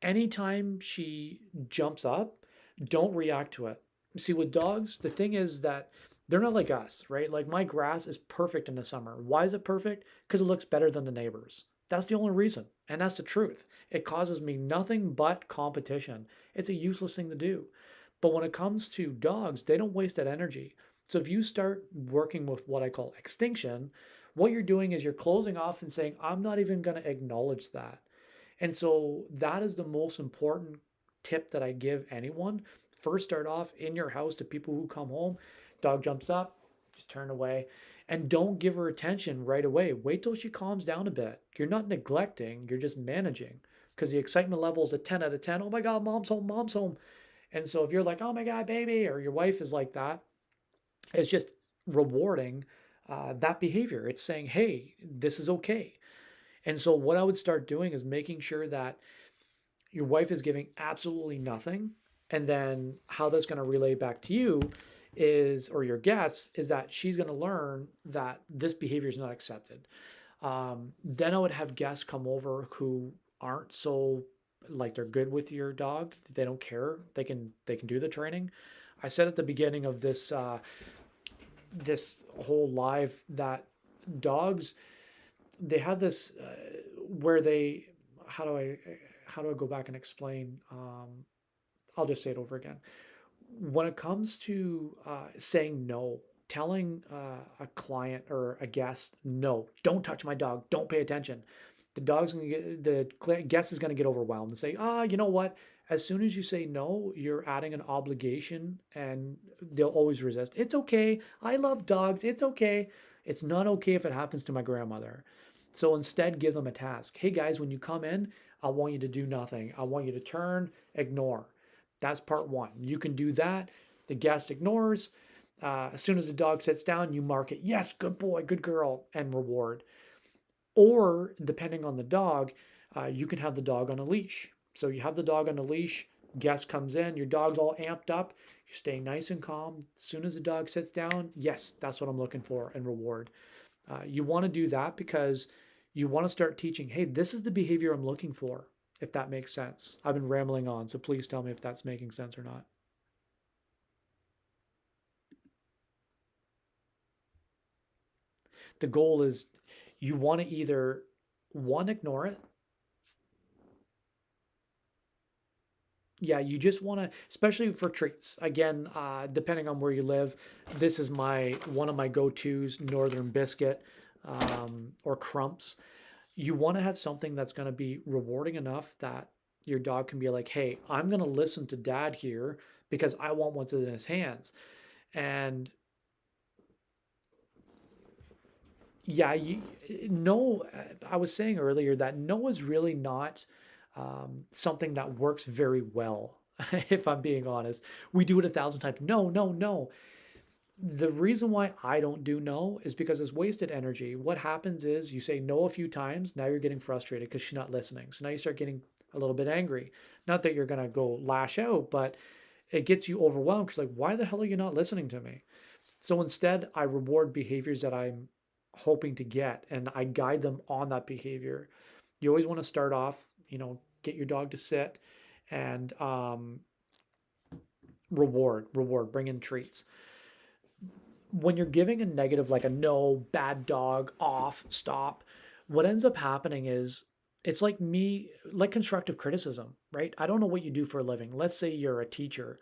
anytime she jumps up, don't react to it. See, with dogs, the thing is that they're not like us, right? Like my grass is perfect in the summer. Why is it perfect? Because it looks better than the neighbors. That's the only reason. And that's the truth. It causes me nothing but competition. It's a useless thing to do. But when it comes to dogs, they don't waste that energy. So if you start working with what I call extinction, what you're doing is you're closing off and saying, I'm not even going to acknowledge that. And so that is the most important tip that I give anyone. First, start off in your house to people who come home. Dog jumps up, just turn away. And don't give her attention right away. Wait till she calms down a bit. You're not neglecting, you're just managing. Because the excitement level is a 10 out of 10. Oh my God, mom's home, mom's home. And so if you're like, oh my God, baby, or your wife is like that, it's just rewarding that behavior. It's saying, hey, this is okay. And so what I would start doing is making sure that your wife is giving absolutely nothing. And then how that's going to relay back to you is, or your guests, is that she's going to learn that this behavior is not accepted. Then I would have guests come over who aren't so like they're good with your dog. They don't care. They can do the training. I said at the beginning of this whole live that dogs, they have this where they, how do I how do I go back and explain? I'll just say it over again. When it comes to saying no, telling a client or a guest, no, don't touch my dog, don't pay attention. The guest is going to get overwhelmed and say, you know what? As soon as you say no, you're adding an obligation and they'll always resist. It's okay. I love dogs. It's okay. It's not okay if it happens to my grandmother. So instead, give them a task. Hey guys, when you come in, I want you to do nothing. I want you to turn, ignore. That's part one. You can do that. The guest ignores. As soon as the dog sits down, you mark it. Yes, good boy, good girl, and reward. Or depending on the dog, you can have the dog on a leash. So you have the dog on a leash. Guest comes in. Your dog's all amped up. You stay nice and calm. As soon as the dog sits down, yes, that's what I'm looking for, and reward. You want to do that because you want to start teaching, hey, this is the behavior I'm looking for, if that makes sense. I've been rambling on, so please tell me if that's making sense or not. The goal is you want to either one, ignore it. Yeah, you just want to, especially for treats. Again, depending on where you live, this is my one of my go-tos, Northern Biscuit or Crumps. You want to have something that's going to be rewarding enough that your dog can be like, hey, I'm going to listen to dad here because I want what's in his hands. And yeah, no, I was saying earlier that no is really not something that works very well, if I'm being honest. We do it 1,000 times. No, no, no. The reason why I don't do no is because it's wasted energy. What happens is you say no a few times, now you're getting frustrated because she's not listening. So now you start getting a little bit angry. Not that you're going to go lash out, but it gets you overwhelmed because, like, why the hell are you not listening to me? So instead, I reward behaviors that I'm hoping to get and I guide them on that behavior. You always want to start off, get your dog to sit and bring in treats. When you're giving a negative, like a no, bad dog, off, stop, what ends up happening is it's like like constructive criticism, right? I don't know what you do for a living. Let's say you're a teacher.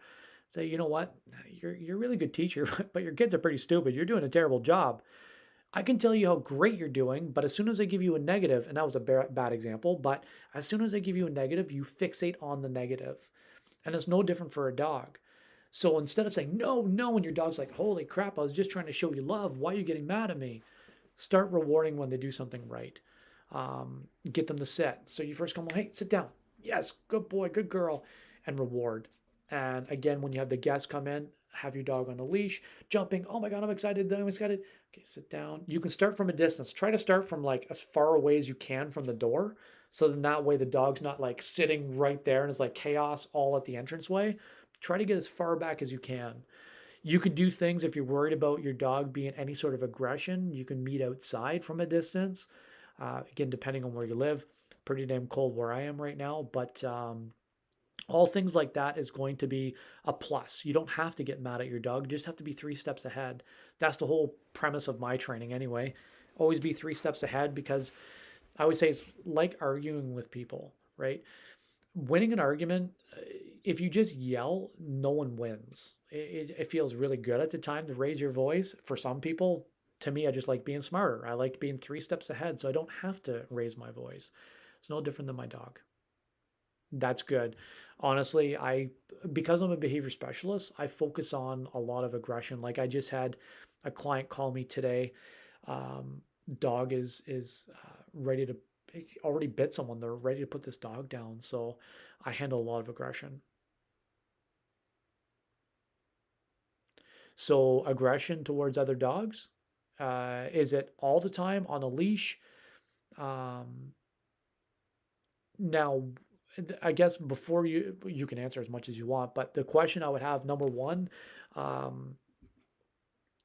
Say, you know what? You're a really good teacher, but your kids are pretty stupid. You're doing a terrible job. I can tell you how great you're doing, but as soon as I give you a negative, and that was a bad example, but as soon as I give you a negative, you fixate on the negative. And it's no different for a dog. So instead of saying no, no, and your dog's like, holy crap, I was just trying to show you love. Why are you getting mad at me? Start rewarding when they do something right. Get them to sit. So you first come, hey, sit down. Yes, good boy, good girl, and reward. And again, when you have the guests come in, have your dog on a leash, jumping. Oh my God, I'm excited. I'm excited. Okay, sit down. You can start from a distance. Try to start from like as far away as you can from the door. So then that way the dog's not like sitting right there and it's like chaos all at the entranceway. Try to get as far back as you can. You could do things if you're worried about your dog being any sort of aggression. You can meet outside from a distance. Again, depending on where you live, pretty damn cold where I am right now, but all things like that is going to be a plus. You don't have to get mad at your dog, you just have to be 3 steps ahead. That's the whole premise of my training anyway. Always be 3 steps ahead, because I always say it's like arguing with people, right? Winning an argument, if you just yell, no one wins. It feels really good at the time to raise your voice. For some people, to me, I just like being smarter. I like being 3 steps ahead, so I don't have to raise my voice. It's no different than my dog. That's good. Honestly, because I'm a behavior specialist, I focus on a lot of aggression. Like I just had a client call me today. Um, Dog is ready to already bit someone. They're ready to put this dog down. So I handle a lot of aggression. So aggression towards other dogs, is it all the time on a leash? Um, Now, I guess before you can answer as much as you want, but the question I would have, number one, um,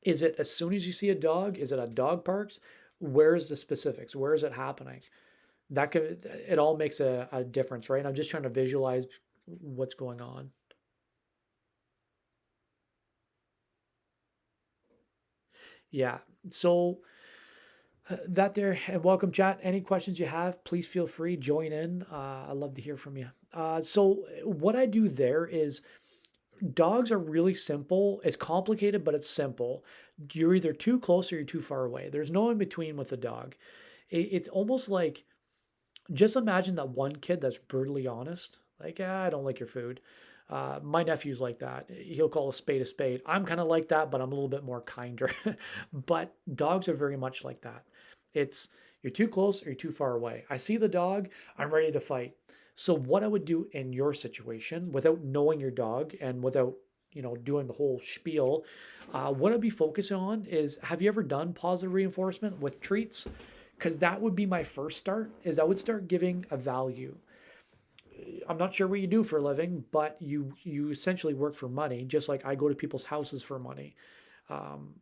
is it as soon as you see a dog? Is it at dog parks? Where's the specifics? Where is it happening? That could it all makes a difference, right? I'm just trying to visualize what's going on. Yeah. So that there, and welcome chat. Any questions you have, please feel free, join in. I'd love to hear from you. So what I do there is dogs are really simple. It's complicated, but it's simple. You're either too close or you're too far away. There's no in between with a dog. It's almost like, just imagine that one kid that's brutally honest. Like, I don't like your food. My nephew's like that. He'll call a spade a spade. I'm kind of like that, but I'm a little bit more kinder. But dogs are very much like that. It's you're too close or you're too far away. I see the dog, I'm ready to fight. So what I would do in your situation, without knowing your dog and without doing the whole spiel, what I'd be focusing on is, have you ever done positive reinforcement with treats? Because that would be my first start. Is I would start giving a value. I'm not sure what you do for a living, but you essentially work for money, just like I go to people's houses for money. Um,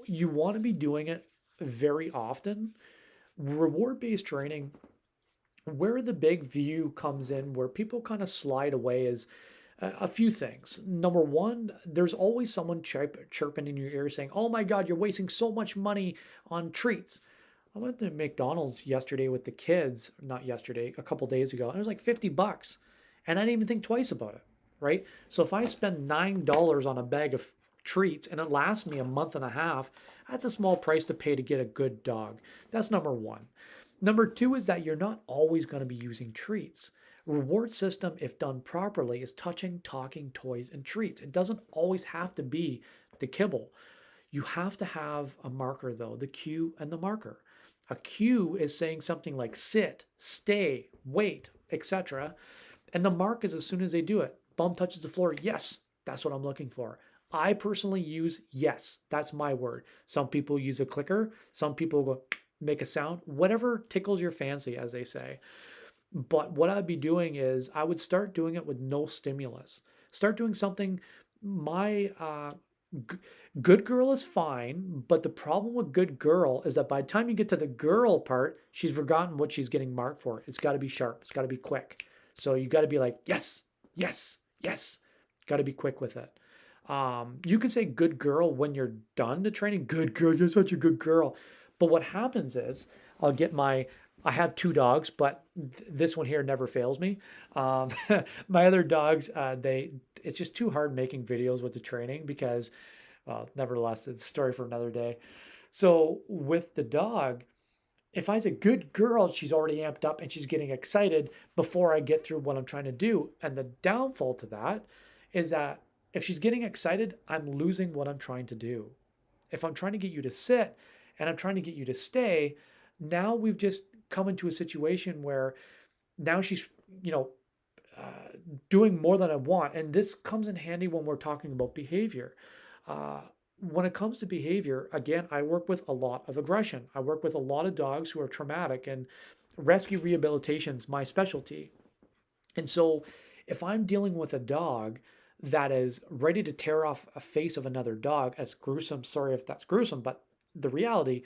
you want to be doing it very often. Reward based training, where the big view comes in, where people kind of slide away, is a few things. Number one, there's always someone chirping in your ear saying, oh my God, you're wasting so much money on treats. I went to McDonald's yesterday with the kids, not yesterday, a couple days ago, and it was like $50. And I didn't even think twice about it, right? So if I spend $9 on a bag of treats and it lasts me a month and a half, that's a small price to pay to get a good dog. That's number one. Number two is that you're not always going to be using treats. Reward system, if done properly, is touching, talking, toys, and treats. It doesn't always have to be the kibble. You have to have a marker though, the cue and the marker. A cue is saying something like sit, stay, wait, etc. And the mark is as soon as they do it. Bum touches the floor. Yes, that's what I'm looking for. I personally use yes. That's my word. Some people use a clicker. Some people go make a sound. Whatever tickles your fancy, as they say. But what I'd be doing is I would start doing it with no stimulus. Start doing something. My good girl is fine, but the problem with good girl is that by the time you get to the girl part, she's forgotten what she's getting marked for. It's got to be sharp. It's got to be quick. So you got to be like, yes, yes, yes. Got to be quick with it. You can say good girl when you're done the training. Good girl, you're such a good girl. But what happens is I have two dogs, but this one here never fails me. Um, my other dogs, it's just too hard making videos with the training because, well, nevertheless, it's a story for another day. So with the dog, If I say good girl, she's already amped up and she's getting excited before I get through what I'm trying to do. And the downfall to that is that if she's getting excited, I'm losing what I'm trying to do. If I'm trying to get you to sit and I'm trying to get you to stay, now we've just come into a situation where now she's, you know, doing more than I want. And this comes in handy when we're talking about behavior. Uh, when it comes to behavior, again, I work with a lot of aggression. I work with a lot of dogs who are traumatic, and rescue rehabilitation is my specialty. And so, if I'm dealing with a dog that is ready to tear off a face of another dog, as gruesome, sorry if that's gruesome, but the reality,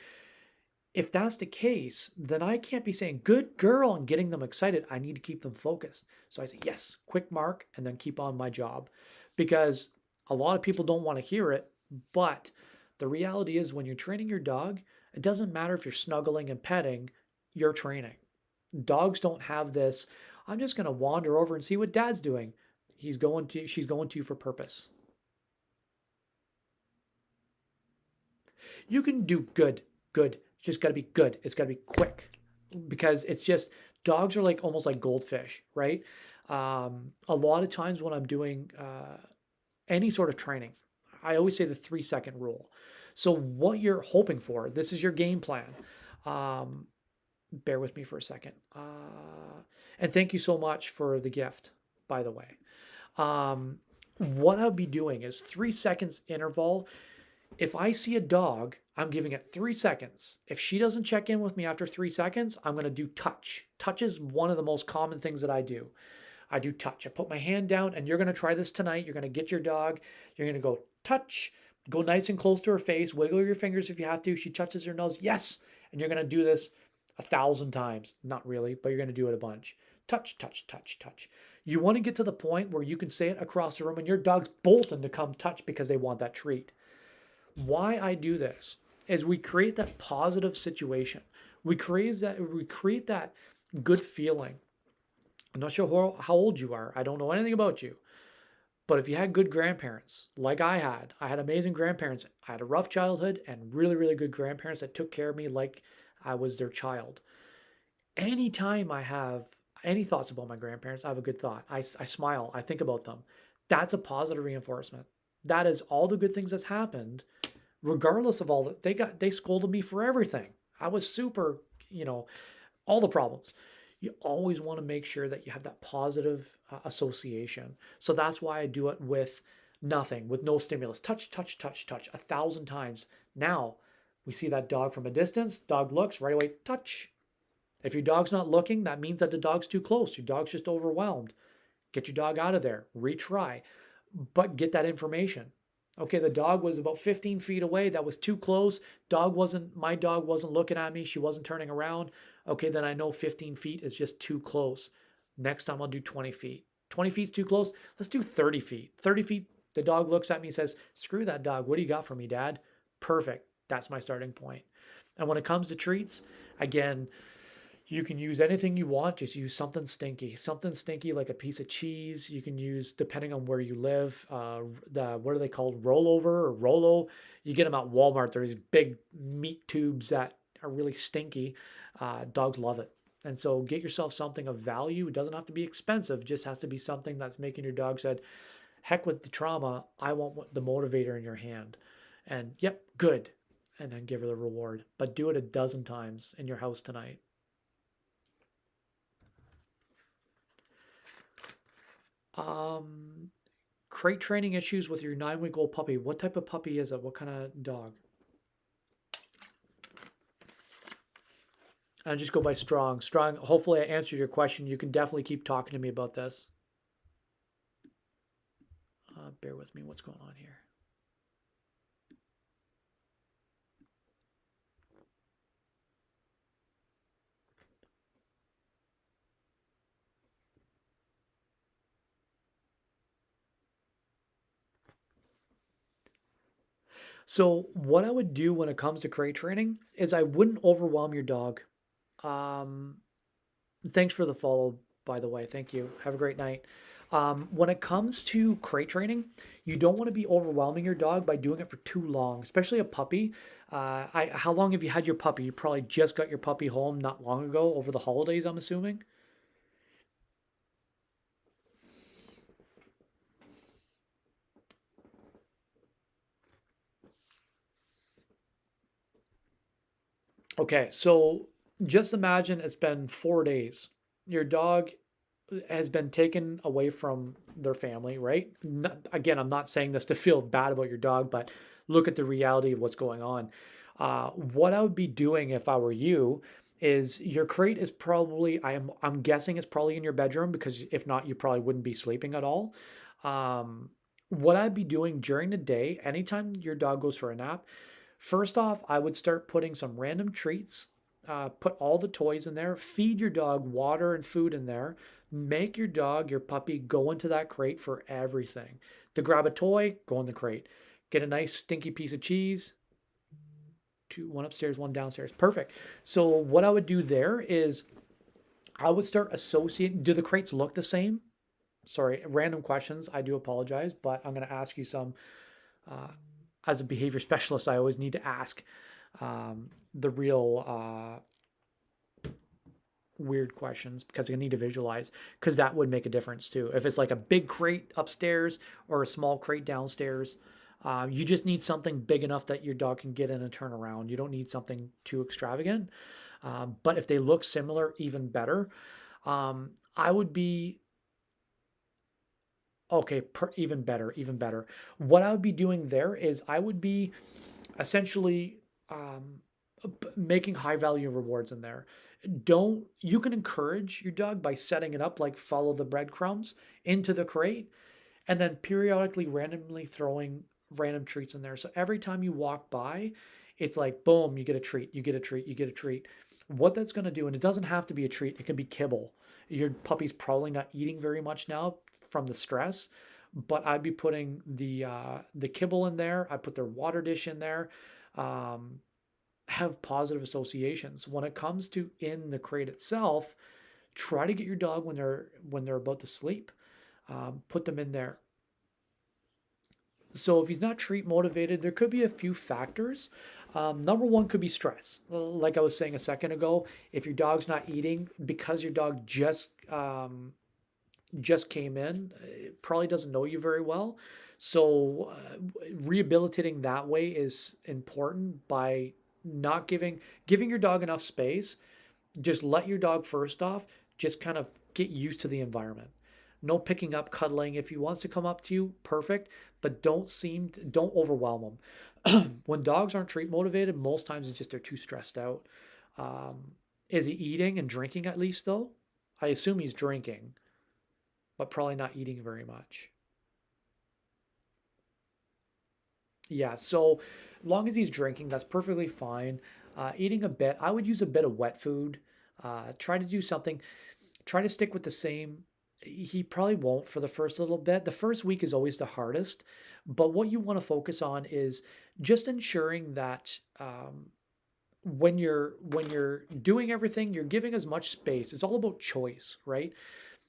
if that's the case, then I can't be saying good girl and getting them excited. I need to keep them focused. So I say, yes, quick mark, and then keep on my job. Because a lot of people don't want to hear it, but the reality is when you're training your dog, it doesn't matter if you're snuggling and petting, you're training. Dogs don't have this, I'm just going to wander over and see what dad's doing. She's going to you for purpose. You can do good, good. It's just got to be good. It's got to be quick because it's just dogs are like almost like goldfish, right? A lot of times when I'm doing any sort of training, I always say the 3 second rule. So what you're hoping for, this is your game plan. Um, Bear with me for a second. And thank you so much for the gift, by the way. What I'll be doing is 3 seconds interval. If I see a dog, I'm giving it 3 seconds. If she doesn't check in with me after 3 seconds, I'm going to do touch. Touch is one of the most common things that I do. I do touch. I put my hand down, and you're going to try this tonight. You're going to get your dog. You're going to go touch, go nice and close to her face, wiggle your fingers if you have to. She touches her nose. Yes. And you're going to do this 1,000 times. Not really, but you're going to do it a bunch. Touch, touch, touch, touch. You want to get to the point where you can say it across the room and your dog's bolting to come touch because they want that treat. Why I do this is we create that positive situation. We create that good feeling. I'm not sure how old you are. I don't know anything about you. But if you had good grandparents, like I had amazing grandparents. I had a rough childhood and really, really good grandparents that took care of me like I was their child. Anytime I have any thoughts about my grandparents, I have a good thought. I smile. I think about them. That's a positive reinforcement. That is all the good things that's happened, regardless of all that they scolded me for everything. I was super, all the problems. You always want to make sure that you have that positive association. So that's why I do it with nothing, with no stimulus. Touch, touch, touch, touch 1,000 times. Now we see that dog from a distance. Dog looks right away. Touch. If your dog's not looking, that means that the dog's too close. Your dog's just overwhelmed. Get your dog out of there. Retry, but get that information. Okay, the dog was about 15 feet away. That was too close. My dog wasn't looking at me. She wasn't turning around. Okay, then I know 15 feet is just too close. Next time I'll do 20 feet. 20 feet's too close. Let's do 30 feet. 30 feet, the dog looks at me and says, screw that dog. What do you got for me, Dad? Perfect. That's my starting point. And when it comes to treats, again, you can use anything you want. Just use something stinky like a piece of cheese. You can use, depending on where you live, what are they called? Rollover or Rolo. You get them at Walmart. They're these big meat tubes that are really stinky. Dogs love it. And so get yourself something of value. It doesn't have to be expensive. It just has to be something that's making your dog said, heck with the trauma. I want the motivator in your hand. And yep, good. And then give her the reward. But do it 12 times in your house tonight. Crate training issues with your 9-week-old puppy. What type of puppy is it? What kind of dog? I'll just go by Strong. Strong, hopefully I answered your question. You can definitely keep talking to me about this. Bear with me. What's going on here? So what I would do when it comes to crate training is I wouldn't overwhelm your dog. Thanks for the follow, by the way. Thank you. Have a great night. When it comes to crate training, you don't want to be overwhelming your dog by doing it for too long, especially a puppy. How long have you had your puppy? You probably just got your puppy home not long ago over the holidays, I'm assuming. Okay, so just imagine it's been 4 days. Your dog has been taken away from their family, right? Again, I'm not saying this to feel bad about your dog, but look at the reality of what's going on. What I would be doing if I were you is your crate is probably I'm guessing it's probably in your bedroom because if not, you probably wouldn't be sleeping at all. Um, what I'd be doing during the day, anytime your dog goes for a nap, first off, I would start putting some random treats. Put all the toys in there. Feed your dog water and food in there. Make your dog, your puppy, go into that crate for everything. To grab a toy, go in the crate. Get a nice stinky piece of cheese. One upstairs, one downstairs. Perfect. So what I would do there is I would start associating. Do the crates look the same? Sorry, random questions. I do apologize, but I'm going to ask you some. Uh, as a behavior specialist, I always need to ask the real weird questions because I need to visualize because that would make a difference too. If it's like a big crate upstairs or a small crate downstairs, you just need something big enough that your dog can get in and turn around. You don't need something too extravagant. But if they look similar, even better. I would be okay, even better, even better. What I would be doing there is I would be essentially making high value rewards in there. Don't You can encourage your dog by setting it up like follow the breadcrumbs into the crate and then periodically randomly throwing random treats in there. So every time you walk by, it's like boom, you get a treat, you get a treat, you get a treat. What that's going to do, and it doesn't have to be a treat, it can be kibble. Your puppy's probably not eating very much now from the stress, but I'd be putting the kibble in there. I put their water dish in there. Um, have positive associations. When it comes to in the crate itself, try to get your dog when they're about to sleep. Put them in there. So if he's not treat motivated, there could be a few factors. Number one could be stress. Like I was saying a second ago, if your dog's not eating because your dog just came in, it probably doesn't know you very well. So rehabilitating that way is important by not giving your dog enough space. Just let your dog first off just kind of get used to the environment. No picking up, cuddling. If he wants to come up to you, perfect, but don't overwhelm him. When dogs aren't treat motivated, most times it's just they're too stressed out. Is he eating and drinking at least though? I assume he's drinking, but probably not eating very much. Yeah, so long as he's drinking, that's perfectly fine. Eating a bit, I would use a bit of wet food. Try to do something, try to stick with the same. He probably won't for the first little bit. The first week is always the hardest, but what you want to focus on is just ensuring that when you're doing everything, you're giving as much space. It's all about choice, right?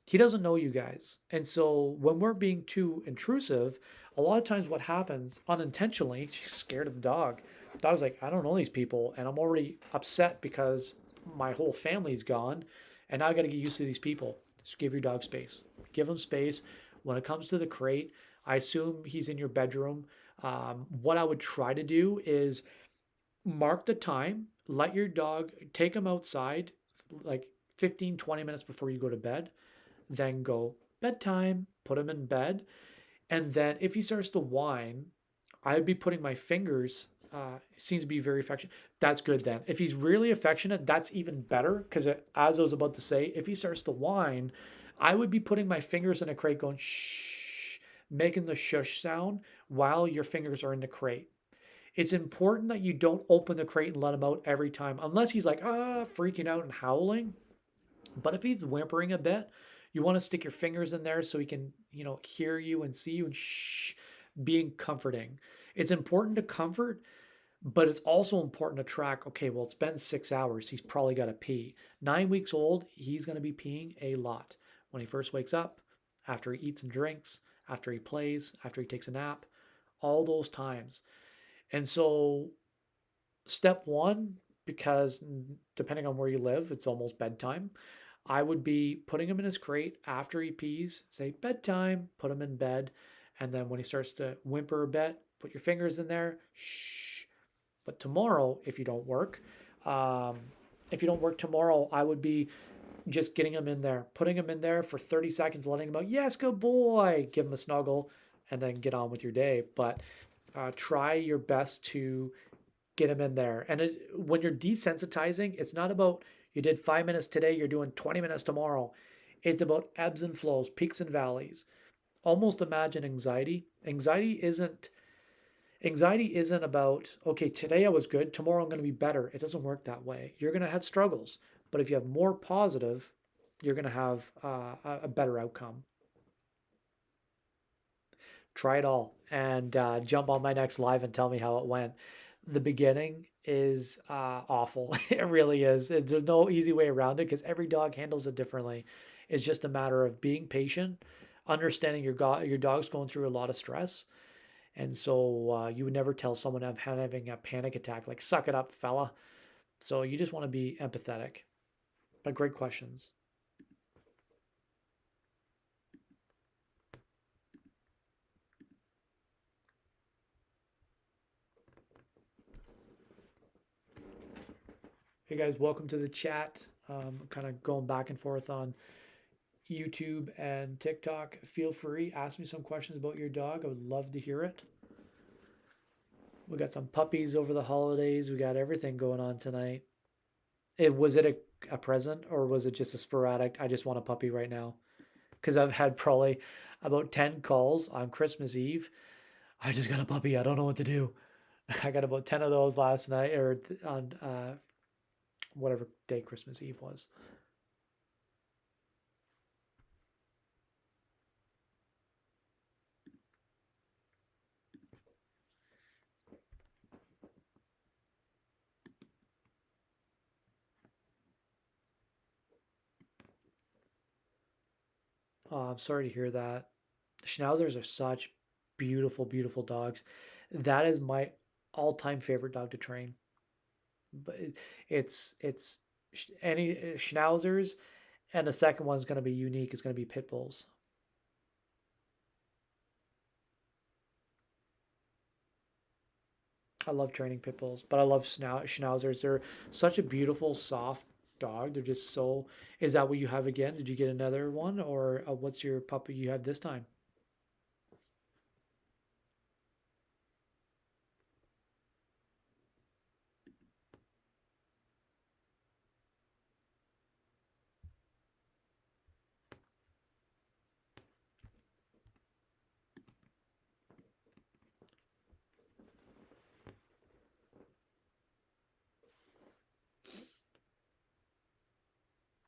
He doesn't know you guys. And so when we're being too intrusive, a lot of times what happens unintentionally, she's scared of the dog. The dog's like, I don't know these people, and I'm already upset because my whole family's gone, and now I got to get used to these people. Just give your dog space. Give him space. When it comes to the crate, I assume he's in your bedroom. What I would try to do is mark the time, let your dog take him outside like 15, 20 minutes before you go to bed, then go bedtime, put him in bed. And then if he starts to whine, I'd be putting my fingers, seems to be very affectionate. That's good then. If he's really affectionate, that's even better because as I was about to say, if he starts to whine, I would be putting my fingers in a crate going shh, making the shush sound while your fingers are in the crate. It's important that you don't open the crate and let him out every time, unless he's like, freaking out and howling. But if he's whimpering a bit, you want to stick your fingers in there so he can, hear you and see you and shh, being comforting. It's important to comfort, but it's also important to track, okay, well, it's been 6 hours. He's probably got to pee. 9 weeks old, he's going to be peeing a lot. When he first wakes up, after he eats and drinks, after he plays, after he takes a nap, all those times. And so, step one, because depending on where you live, it's almost bedtime. I would be putting him in his crate after he pees, say bedtime, put him in bed, and then when he starts to whimper a bit, put your fingers in there, shh. But tomorrow, um, if you don't work tomorrow, I would be just getting him in there, putting him in there for 30 seconds, letting him go, yes, good boy, give him a snuggle, and then get on with your day. But try your best to get him in there. And when you're desensitizing, it's not about you did 5 minutes today, you're doing 20 minutes tomorrow. It's about ebbs and flows, peaks and valleys. Almost imagine anxiety. Anxiety isn't about, okay, today I was good, tomorrow I'm going to be better. It doesn't work that way. You're going to have struggles, but if you have more positive, you're going to have a better outcome. Try it all and jump on my next live and tell me how it went. The beginning is awful. It really is. There's no easy way around it because every dog handles it differently. It's just a matter of being patient, understanding your dog's going through a lot of stress. And so you would never tell someone having a panic attack, like, suck it up, fella. So you just want to be empathetic. But great questions. Hey guys, welcome to the chat. Kind of going back and forth on YouTube and TikTok. Feel free, ask me some questions about your dog. I would love to hear it. We got some puppies over the holidays. We got everything going on tonight. Was it a present or was it just a sporadic? I just want a puppy right now because I've had probably about 10 calls on Christmas Eve. I just got a puppy. I don't know what to do. I got about 10 of those last night or on whatever day Christmas Eve was. Oh, I'm sorry to hear that. Schnauzers are such beautiful, beautiful dogs. That is my all-time favorite dog to train. But it's any Schnauzers, and the second one's going to be unique. It's going to be pit bulls. I love training pit bulls, but I love Schnauzers. They're such a beautiful, soft dog. They're just so. Is that what you have again? Did you get another one, or what's your puppy you have this time?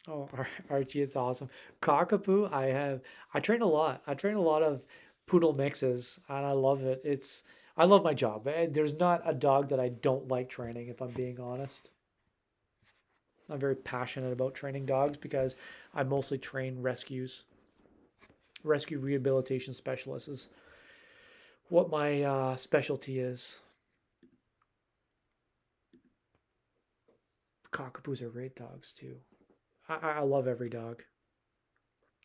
Oh, Archie, it's awesome. Cockapoo, I train a lot. I train a lot of poodle mixes, and I love it. I love my job. There's not a dog that I don't like training, if I'm being honest. I'm very passionate about training dogs because I mostly train rescues. Rescue rehabilitation specialists is what my specialty is. Cockapoos are great dogs too. I love every dog.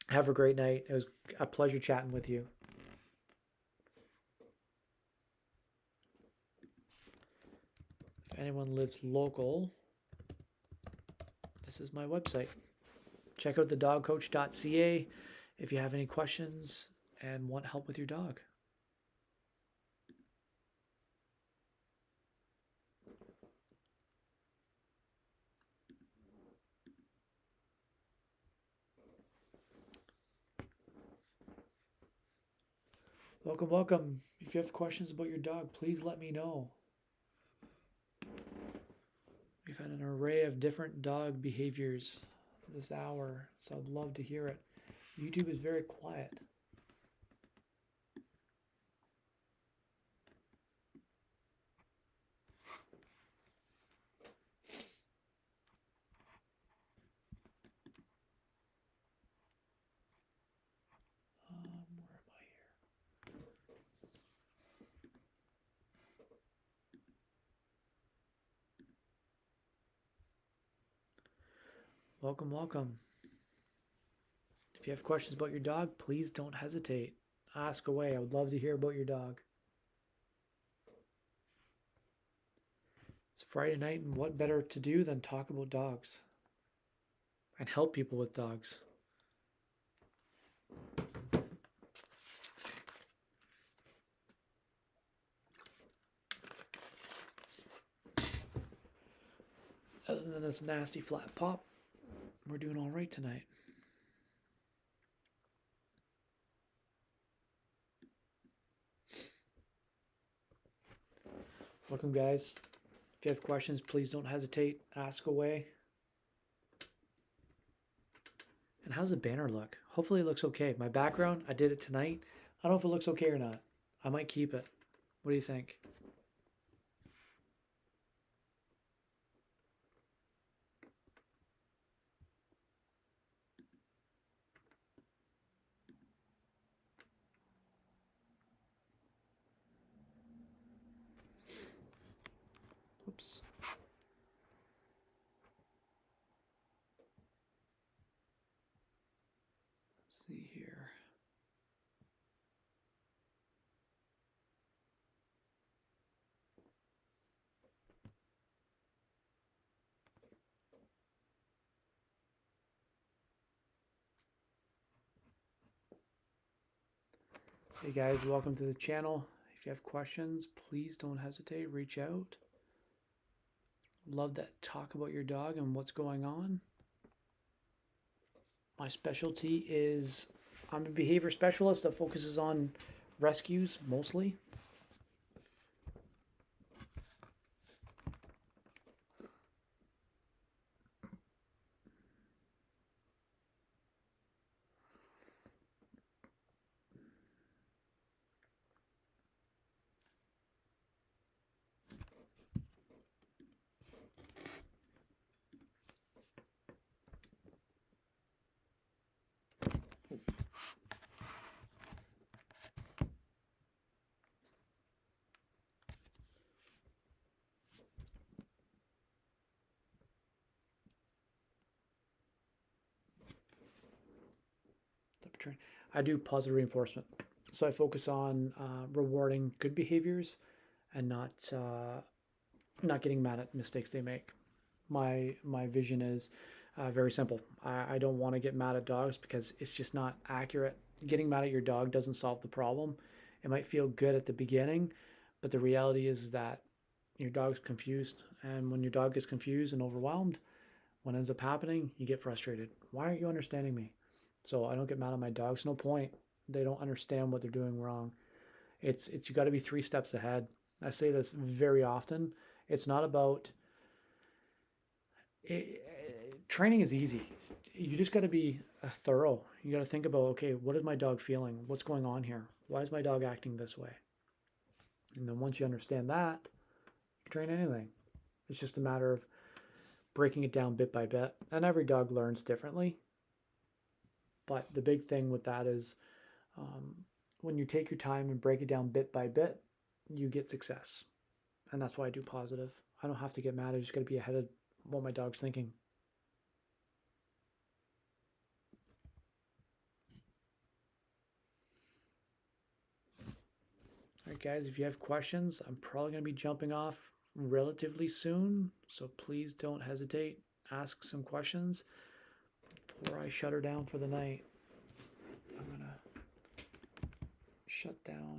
Have a great night. It was a pleasure chatting with you. If anyone lives local, this is my website. Check out thedogcoach.ca if you have any questions and want help with your dog. Welcome, welcome. If you have questions about your dog, please let me know. We've had an array of different dog behaviors this hour, so I'd love to hear it. YouTube is very quiet. Welcome, welcome. If you have questions about your dog, please don't hesitate. Ask away. I would love to hear about your dog. It's Friday night, and what better to do than talk about dogs and help people with dogs? Other than this nasty flat pop, we're doing all right tonight. Welcome, guys. If you have questions, please don't hesitate. Ask away. And how's the banner look? Hopefully it looks okay. My background, I did it tonight. I don't know if it looks okay or not. I might keep it. What do you think? Oops. Let's see here. Hey guys, welcome to the channel. If you have questions, please don't hesitate. Reach out. Love that talk about your dog and what's going on. My specialty is I'm a behavior specialist that focuses on rescues mostly. I do positive reinforcement. So I focus on rewarding good behaviors and not getting mad at mistakes they make. My vision is very simple. I don't want to get mad at dogs because it's just not accurate. Getting mad at your dog doesn't solve the problem. It might feel good at the beginning, but the reality is that your dog's confused. And when your dog gets confused and overwhelmed, what ends up happening, you get frustrated. Why aren't you understanding me? So I don't get mad at my dogs. No point. They don't understand what they're doing wrong. It's you got to be 3 steps ahead. I say this very often. It's not about training is easy. You just got to be thorough. You got to think about, okay, what is my dog feeling? What's going on here? Why is my dog acting this way? And then once you understand that, you can train anything. It's just a matter of breaking it down bit by bit. And every dog learns differently. But the big thing with that is when you take your time and break it down bit by bit, you get success. And that's why I do positive. I don't have to get mad. I just got to be ahead of what my dog's thinking. All right, guys, if you have questions, I'm probably going to be jumping off relatively soon. So please don't hesitate. Ask some questions before I shut her down for the night. I'm going to shut down